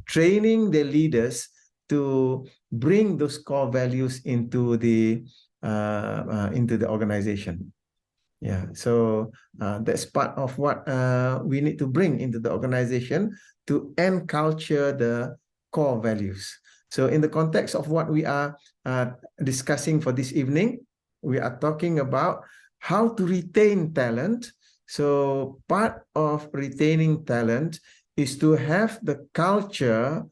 A: training their leaders to bring those core values into the organization. Yeah, so that's part of what we need to bring into the organization to enculture the core values. So in the context of what we are discussing for this evening, we are talking about how to retain talent. So part of retaining talent is to have the culture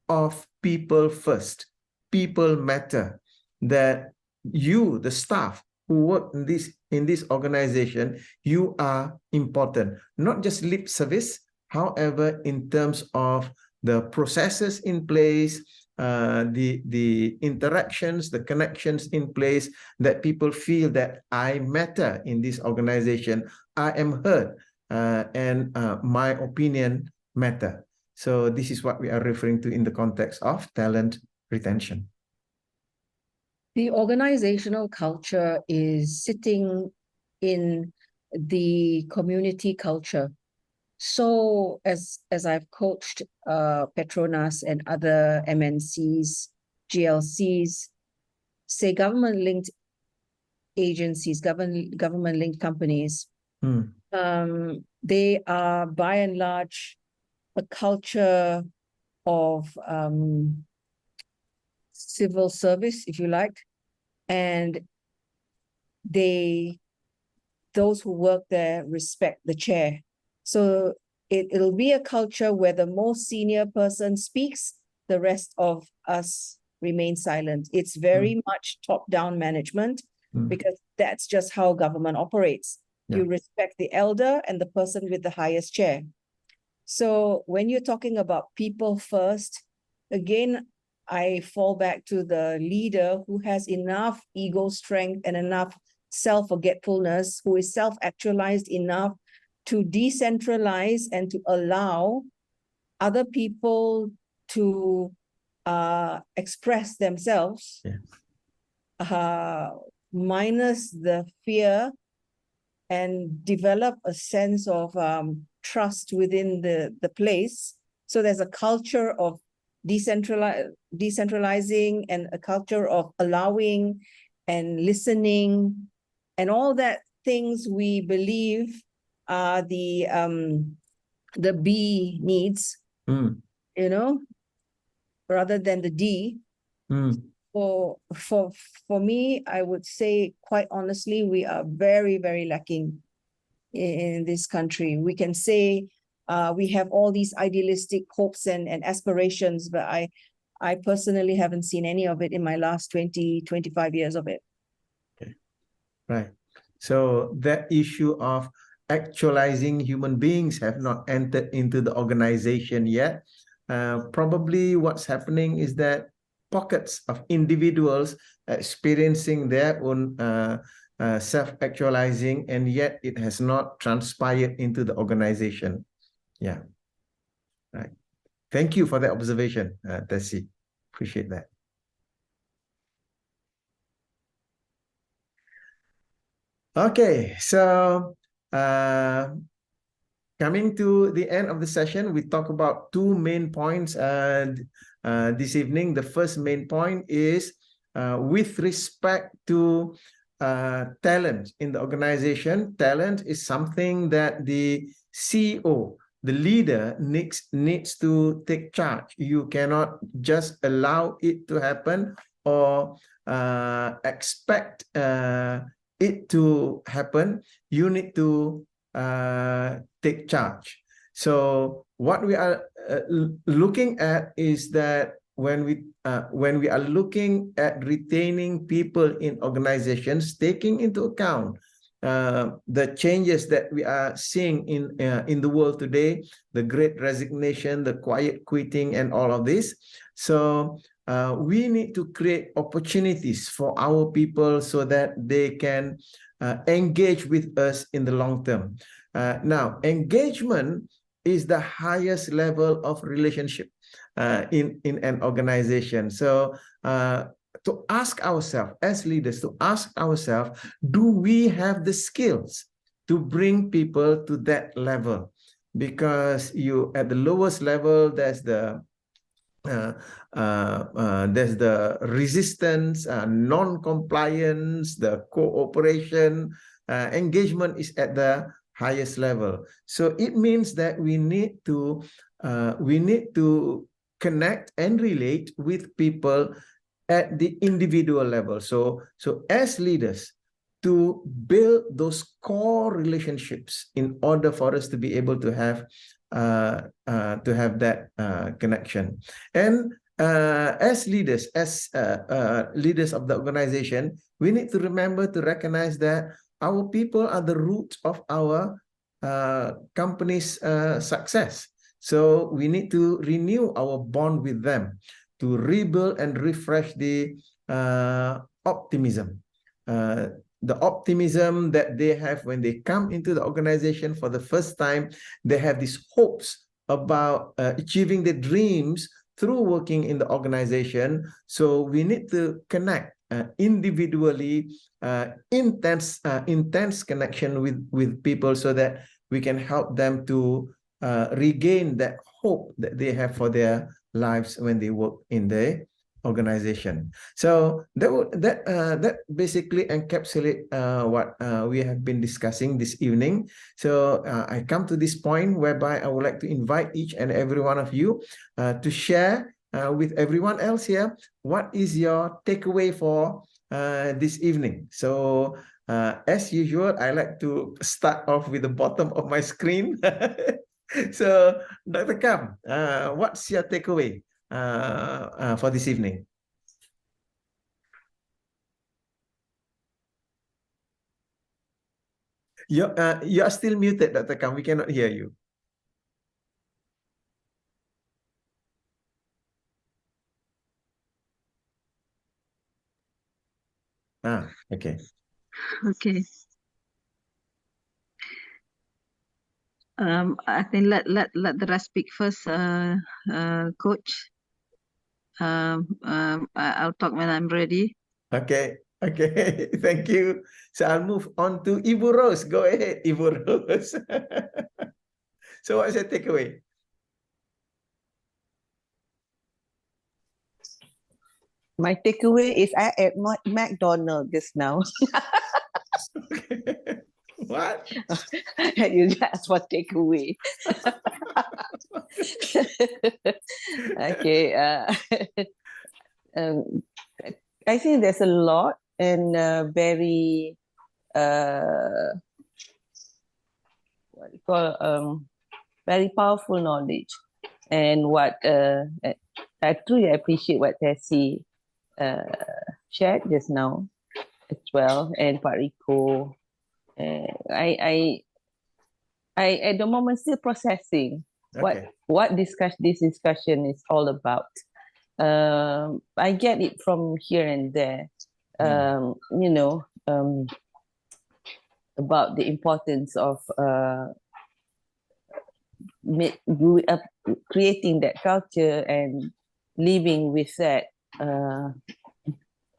A: of people first. People matter. That you, the staff who work in this organization, you are important. Not just lip service, however, in terms of the processes in place, the interactions, the connections in place, that people feel that I matter in this organization. I am heard. and my opinion matter. So this is what we are referring to in the context of talent retention.
E: The organizational culture is sitting in the community culture. So as I've coached Petronas and other MNCs, GLCs, say government-linked agencies, government-linked companies, they are by and large a culture of civil service, if you like, and those who work there respect the chair. So it'll be a culture where the most senior person speaks, the rest of us remain silent. It's very much top-down management because that's just how government operates. You respect the elder and the person with the highest chair. So when you're talking about people first, again, I fall back to the leader who has enough ego strength and enough self-forgetfulness, who is self-actualized enough to decentralize and to allow other people to express themselves, minus the fear, and develop a sense of trust within the place. So there's a culture of decentralizing and a culture of allowing and listening and all that things we believe are the B needs, you know, rather than the D. For me, I would say quite honestly, we are very, very lacking in this country. We can say we have all these idealistic hopes and aspirations, but I personally haven't seen any of it in my last 20, 25 years of it.
A: Okay. Right. So that issue of actualizing human beings have not entered into the organization yet. Probably what's happening is that pockets of individuals experiencing their own self-actualizing, and yet it has not transpired into the organization. Yeah, right. Thank you for that observation, Tessie. Appreciate that. Okay, so coming to the end of the session, we talk about two main points this evening. The first main point is with respect to talent in the organization. Talent is something that the CEO, the leader, needs to take charge. You cannot just allow it to happen or expect it to happen. You need to take charge. So what we are looking at is that when we are looking at retaining people in organizations, taking into account the changes that we are seeing in the world today, the Great Resignation, the quiet quitting, and all of this. So we need to create opportunities for our people so that they can engage with us in the long term. Now, engagement is the highest level of relationship in an organization. So to ask ourselves as leaders, to ask ourselves, do we have the skills to bring people to that level? Because you at the lowest level, there's the resistance, non-compliance, the cooperation. Engagement is at the highest level. So it means that we need to connect and relate with people at the individual level. So as leaders, to build those core relationships in order for us to be able to have that connection. And as leaders, leaders of the organization, we need to remember to recognize that our people are the root of our company's success. So we need to renew our bond with them, to rebuild and refresh the optimism. the optimism that they have when they come into the organization for the first time. They have these hopes about achieving their dreams through working in the organization. So we need to connect individually, intense connection with people, so that we can help them to regain that hope that they have for their lives when they work in the organization. So that basically encapsulate what we have been discussing this evening. So I come to this point whereby I would like to invite each and every one of you to share with everyone else here, what is your takeaway for this evening. So as usual, I like to start off with the bottom of my screen. So Dr. Kam, what's your takeaway for this evening? You are still muted, Dr. Kam. We cannot hear you. Okay.
G: Okay. I think let the rest speak first, Coach. I'll talk when I'm ready.
A: Okay. Okay. Thank you. So I'll move on to Ibu Rose. Go ahead, Ibu Rose. So what's your takeaway?
F: My takeaway is I ate McDonald's just now.
A: What?
F: You asked for takeaway. Okay. I think there's a lot and very what you call very powerful knowledge, and what I truly appreciate what Tessie shared just now as well, and Pak Rico. I at the moment still processing what this discussion is all about. I get it from here and there, you know, about the importance of creating that culture and living with that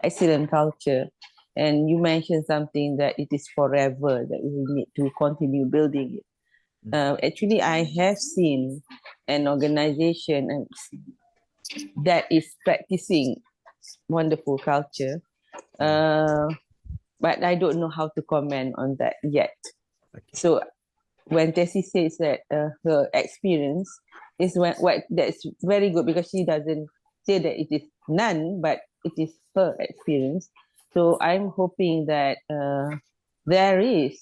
F: excellent culture. And you mentioned something that it is forever, that we need to continue building it. Actually, I have seen an organization that is practicing wonderful culture, but I don't know how to comment on that yet. So when Tessie says that her experience is that's very good, because she doesn't say that it is none, but it is her experience. So I'm hoping that there is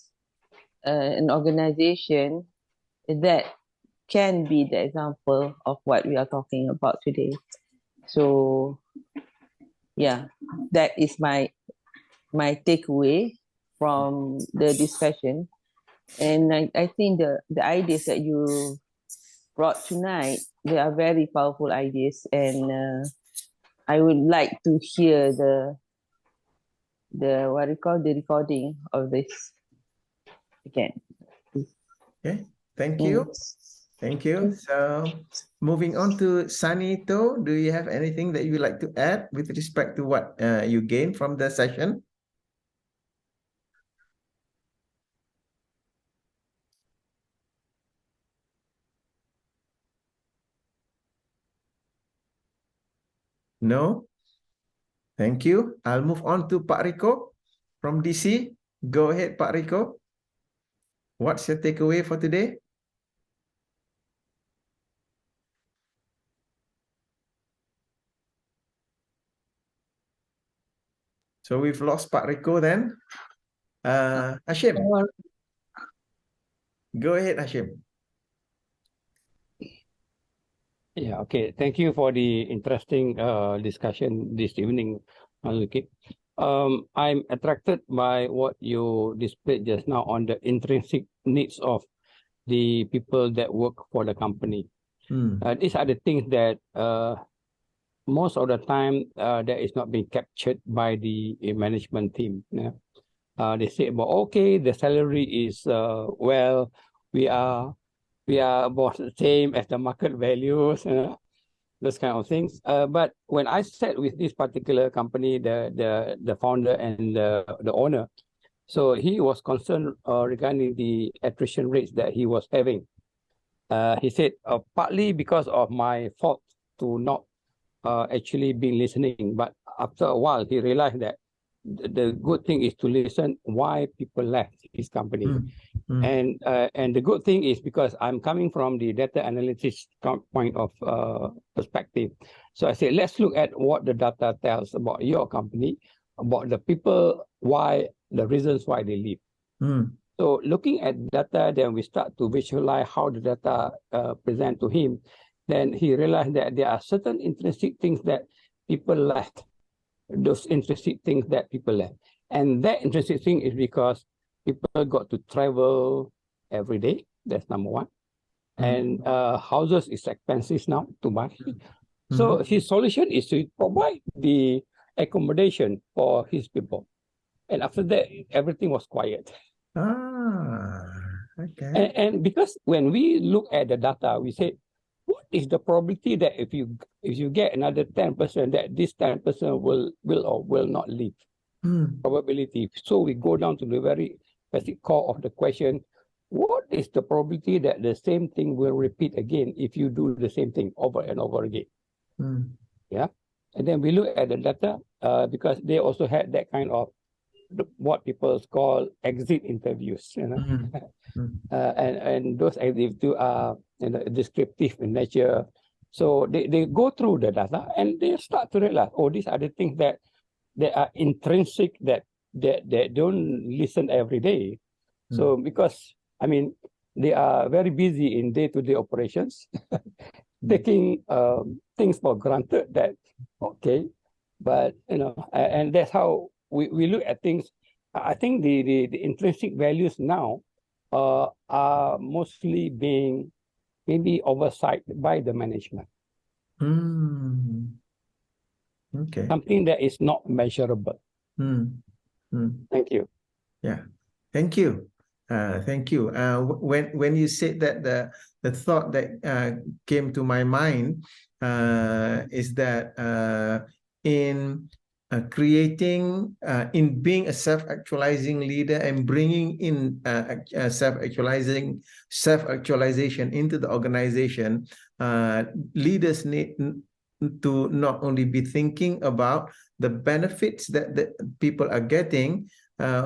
F: an organization that can be the example of what we are talking about today. So yeah, that is my takeaway from the discussion. And I think the ideas that you brought tonight, they are very powerful ideas, and I would like to hear the what you call the recording of this again.
A: Okay, thank you. Thank you. So moving on to Sanito, do you have anything that you would like to add with respect to what you gained from the session? No? Thank you. I'll move on to Pak Rico from DC. Go ahead, Pak Rico. What's your takeaway for today? So we've lost Pak Rico then. Hashim. Go ahead, Hashim.
C: Yeah, okay. Thank you for the interesting discussion this evening, Mazuki. I'm attracted by what you displayed just now on the intrinsic needs of the people that work for the company. These are the things that most of the time that is not being captured by the management team. Yeah? They say about, okay, the salary is well, we are about the same as the market values, those kind of things. But when I sat with this particular company, the founder and the owner, so he was concerned regarding the attrition rates that he was having. He said, partly because of my fault to not actually be listening, but after a while he realized that the good thing is to listen why people left his company. And the good thing is because I'm coming from the data analytics point of perspective. So I said, let's look at what the data tells about your company, about the people, why, the reasons why they leave. So looking at data, then we start to visualize how the data present to him. Then he realized that there are certain intrinsic things that people left. Those intrinsic things that people left. And that intrinsic thing is because people got to travel every day. That's number one. And houses is expensive now to buy. So his solution is to provide the accommodation for his people. And after that, everything was quiet.
A: Okay.
C: And because when we look at the data, we say, what is the probability that if you get another 10%, that this 10% will or will not leave? Probability. So we go down to the very basic core of the question: what is the probability that the same thing will repeat again if you do the same thing over and over again? Yeah. And then we look at the data because they also had that kind of what people call exit interviews, and those exit are descriptive in nature. So they go through the data and they start to realize, oh, these are the things that are intrinsic that they don't listen every day. So because I mean they are very busy in day-to-day operations, taking things for granted that okay, but and that's how we look at things. I think the intrinsic values now are mostly being maybe oversight by the management.
A: Okay.
C: Something that is not measurable. Thank you.
A: Yeah, thank you. Thank you. When you said that, the thought that came to my mind is that in creating, in being a self-actualizing leader and bringing in self-actualization into the organization, leaders need to not only be thinking about the benefits that the people are getting.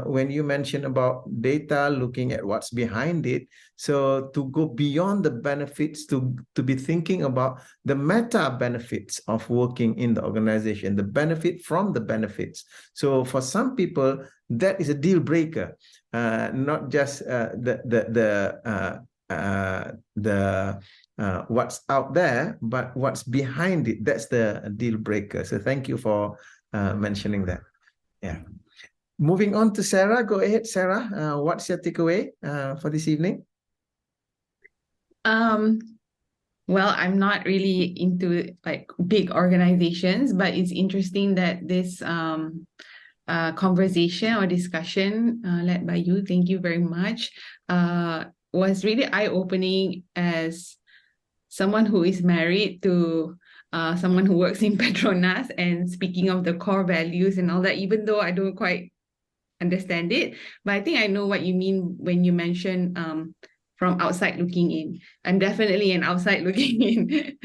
A: When you mention about data, looking at what's behind it, so to go beyond the benefits, to be thinking about the meta benefits of working in the organization, the benefit from the benefits. So for some people, that is a deal breaker, not just what's out there, but what's behind it. That's the deal breaker. So thank you for mentioning that. Yeah. Moving on to Sarah. Go ahead, Sarah. What's your takeaway for this evening?
B: Well, I'm not really into like big organizations, but it's interesting that this conversation or discussion led by you, thank you very much, was really eye-opening as someone who is married to someone who works in Petronas, and speaking of the core values and all that, even though I don't quite understand it, but I think I know what you mean when you mention from outside looking in. I'm definitely an outside looking in.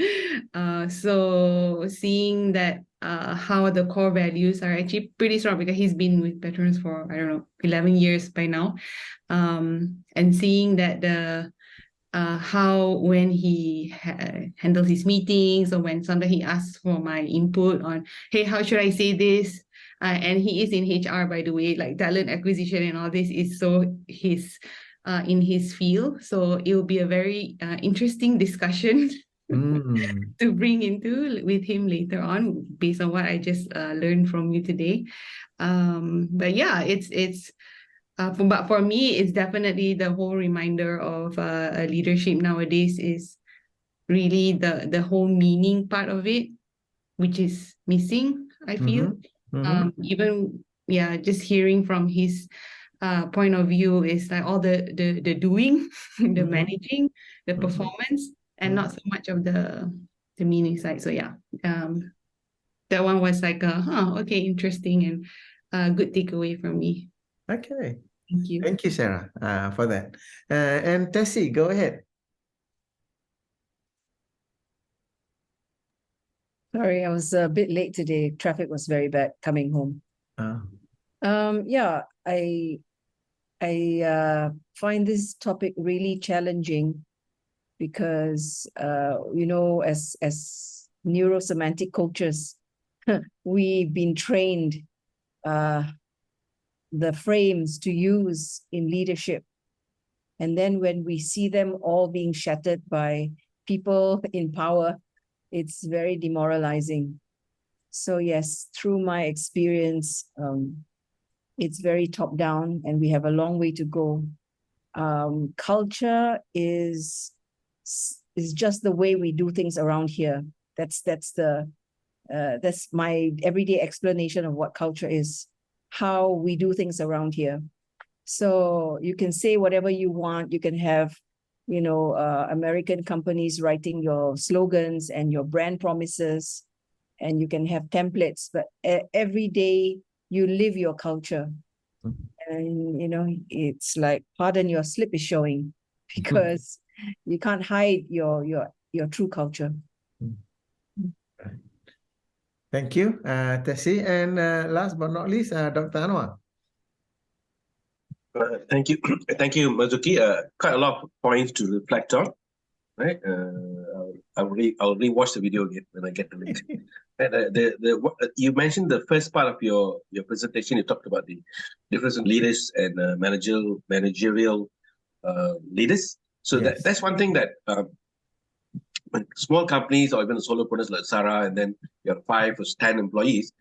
B: So seeing that how the core values are actually pretty strong, because he's been with Petronas for, I don't know, 11 years by now, and seeing that the how when he handles his meetings, or when sometimes he asks for my input on, hey, how should I say this? And he is in HR, by the way, like talent acquisition and all this is so in his field. So it will be a very interesting discussion to bring into with him later on, based on what I just learned from you today. But yeah, but for me, it's definitely the whole reminder of leadership nowadays is really the whole meaning part of it, which is missing, I feel. Even just hearing from his point of view is like all the doing, the managing, the performance, and not so much of the meaning side. So yeah, that one was like okay, interesting, and a good takeaway from me.
A: Okay.
B: Thank you.
A: Thank you, Sarah, for that. And Tessie, go ahead.
E: Sorry, I was a bit late today. Traffic was very bad coming home. Yeah, I find this topic really challenging because you know, as neurosemantic coaches, we've been trained the frames to use in leadership. And then when we see them all being shattered by people in power, it's very demoralizing. So yes, through my experience, it's very top down and we have a long way to go. Culture is just the way we do things around here. That's my everyday explanation of what culture is, how we do things around here. So you can say whatever you want. You can have, you know, American companies writing your slogans and your brand promises, and you can have templates, but every day you live your culture. And, you know, it's like, pardon, your slip is showing because you can't hide your true culture.
A: Thank you, Tessie. And last but not least, Dr. Anwar.
H: Thank you. Thank you, Marzuki. Quite a lot of points to reflect on. Right? I'll rewatch the video again when I get the link. And you mentioned the first part of your presentation. You talked about the difference in leaders and managerial leaders. So
A: Yes.
H: that's one thing that when small companies or even solopreneurs like Sarah, and then you have 5 or 10 employees,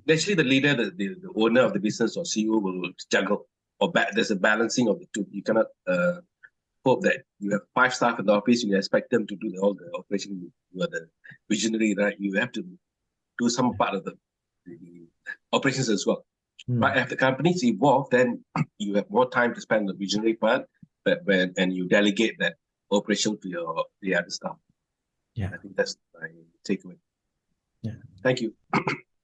H: naturally the leader, the owner of the business or CEO will juggle, or there's a balancing of the two. You cannot hope that you have 5 staff in the office and you expect them to do all the operation. You are the visionary, right? You have to do some part of the operations as well. But as the companies evolve, then you have more time to spend on the visionary part, and you delegate that operation to the other staff.
A: Yeah,
H: I think that's my takeaway.
A: Yeah.
H: Thank you.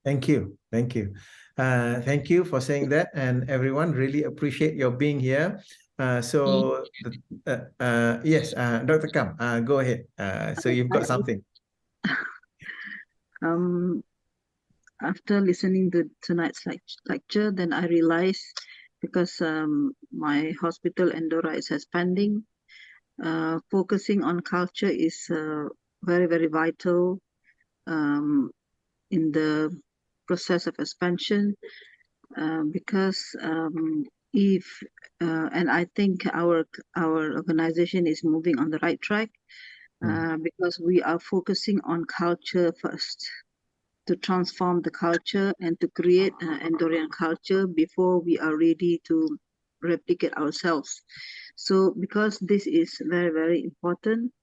A: Thank you. Thank you. Thank you for saying that. And everyone, really appreciate your being here. Yes, Dr. Kam, go ahead. So you've got something.
G: After listening to tonight's lecture, then I realized, because my hospital Endora is expanding, focusing on culture is very, very vital in the process of expansion, because and I think our organization is moving on the right track, because we are focusing on culture first, to transform the culture and to create an Endorian culture before we are ready to replicate ourselves. So because this is very, very important,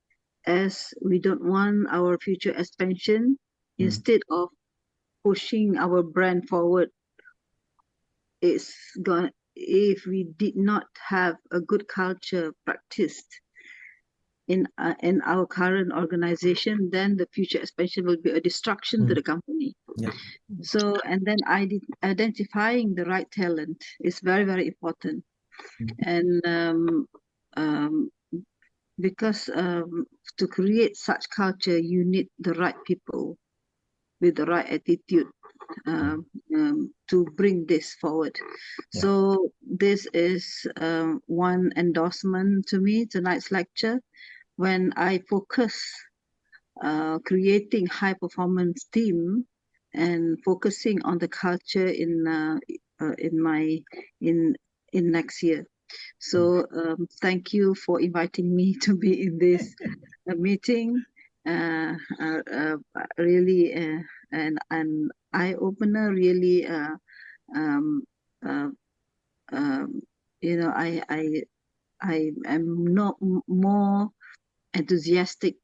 G: as we don't want our future expansion, instead of pushing our brand forward, if we did not have a good culture practiced in our current organization, then the future expansion will be a destruction to the company.
A: Yeah.
G: So, and then identifying the right talent is very, very important. And because to create such culture, you need the right people with the right attitude to bring this forward. Yeah. So this is one endorsement to me, tonight's lecture. When I focus creating high performance team and focusing on the culture in next year. So thank you for inviting me to be in this meeting. Really an eye opener. Really, you know, I am not more enthusiastic,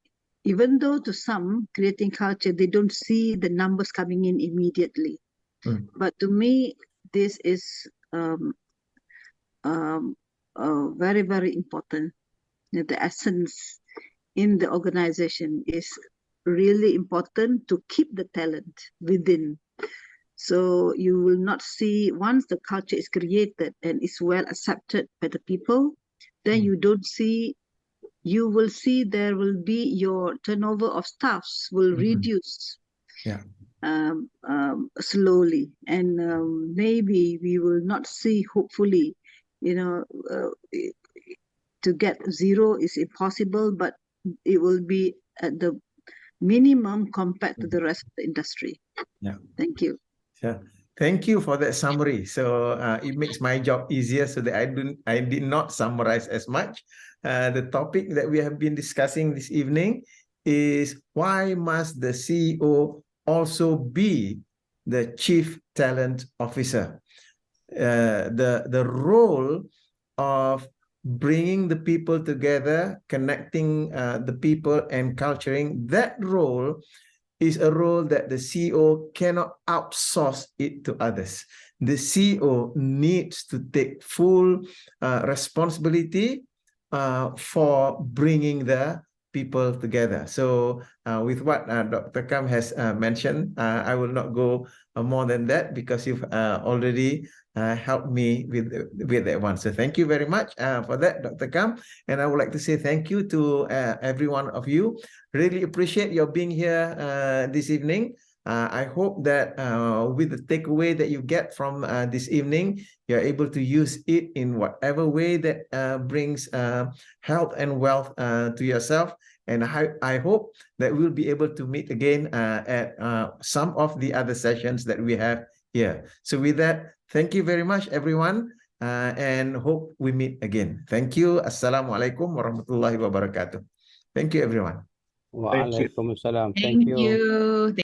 G: even though to some creating culture, they don't see the numbers coming in immediately. But to me, this is very, very important. The essence in the organization is really important to keep the talent within. So you will not see, once the culture is created and is well accepted by the people, then you will see there will be your turnover of staffs will reduce slowly, and maybe we will not see, hopefully, to get zero is impossible, but it will be at the minimum compared to the rest of the industry. Thank you.
A: Thank you for that summary. So it makes my job easier, so that I did not summarize as much. The topic that we have been discussing this evening is, why must the CEO also be the Chief Talent Officer? The role of bringing the people together, connecting the people and culturing, that role is a role that the CEO cannot outsource it to others. The CEO needs to take full responsibility for bringing the people together. So with what Dr. Kam has mentioned, I will not go more than that, because you've already helped me with that one. So thank you very much for that, Dr. Kam. And I would like to say thank you to every one of you. Really appreciate your being here this evening. I hope that with the takeaway that you get from this evening, you're able to use it in whatever way that brings health and wealth to yourself. And I hope that we'll be able to meet again at some of the other sessions that we have here. So with that, thank you very much, everyone, and hope we meet again. Thank you. Assalamualaikum warahmatullahi wabarakatuh. Thank you, everyone.
C: Waalaikumsalam.
B: Thank you.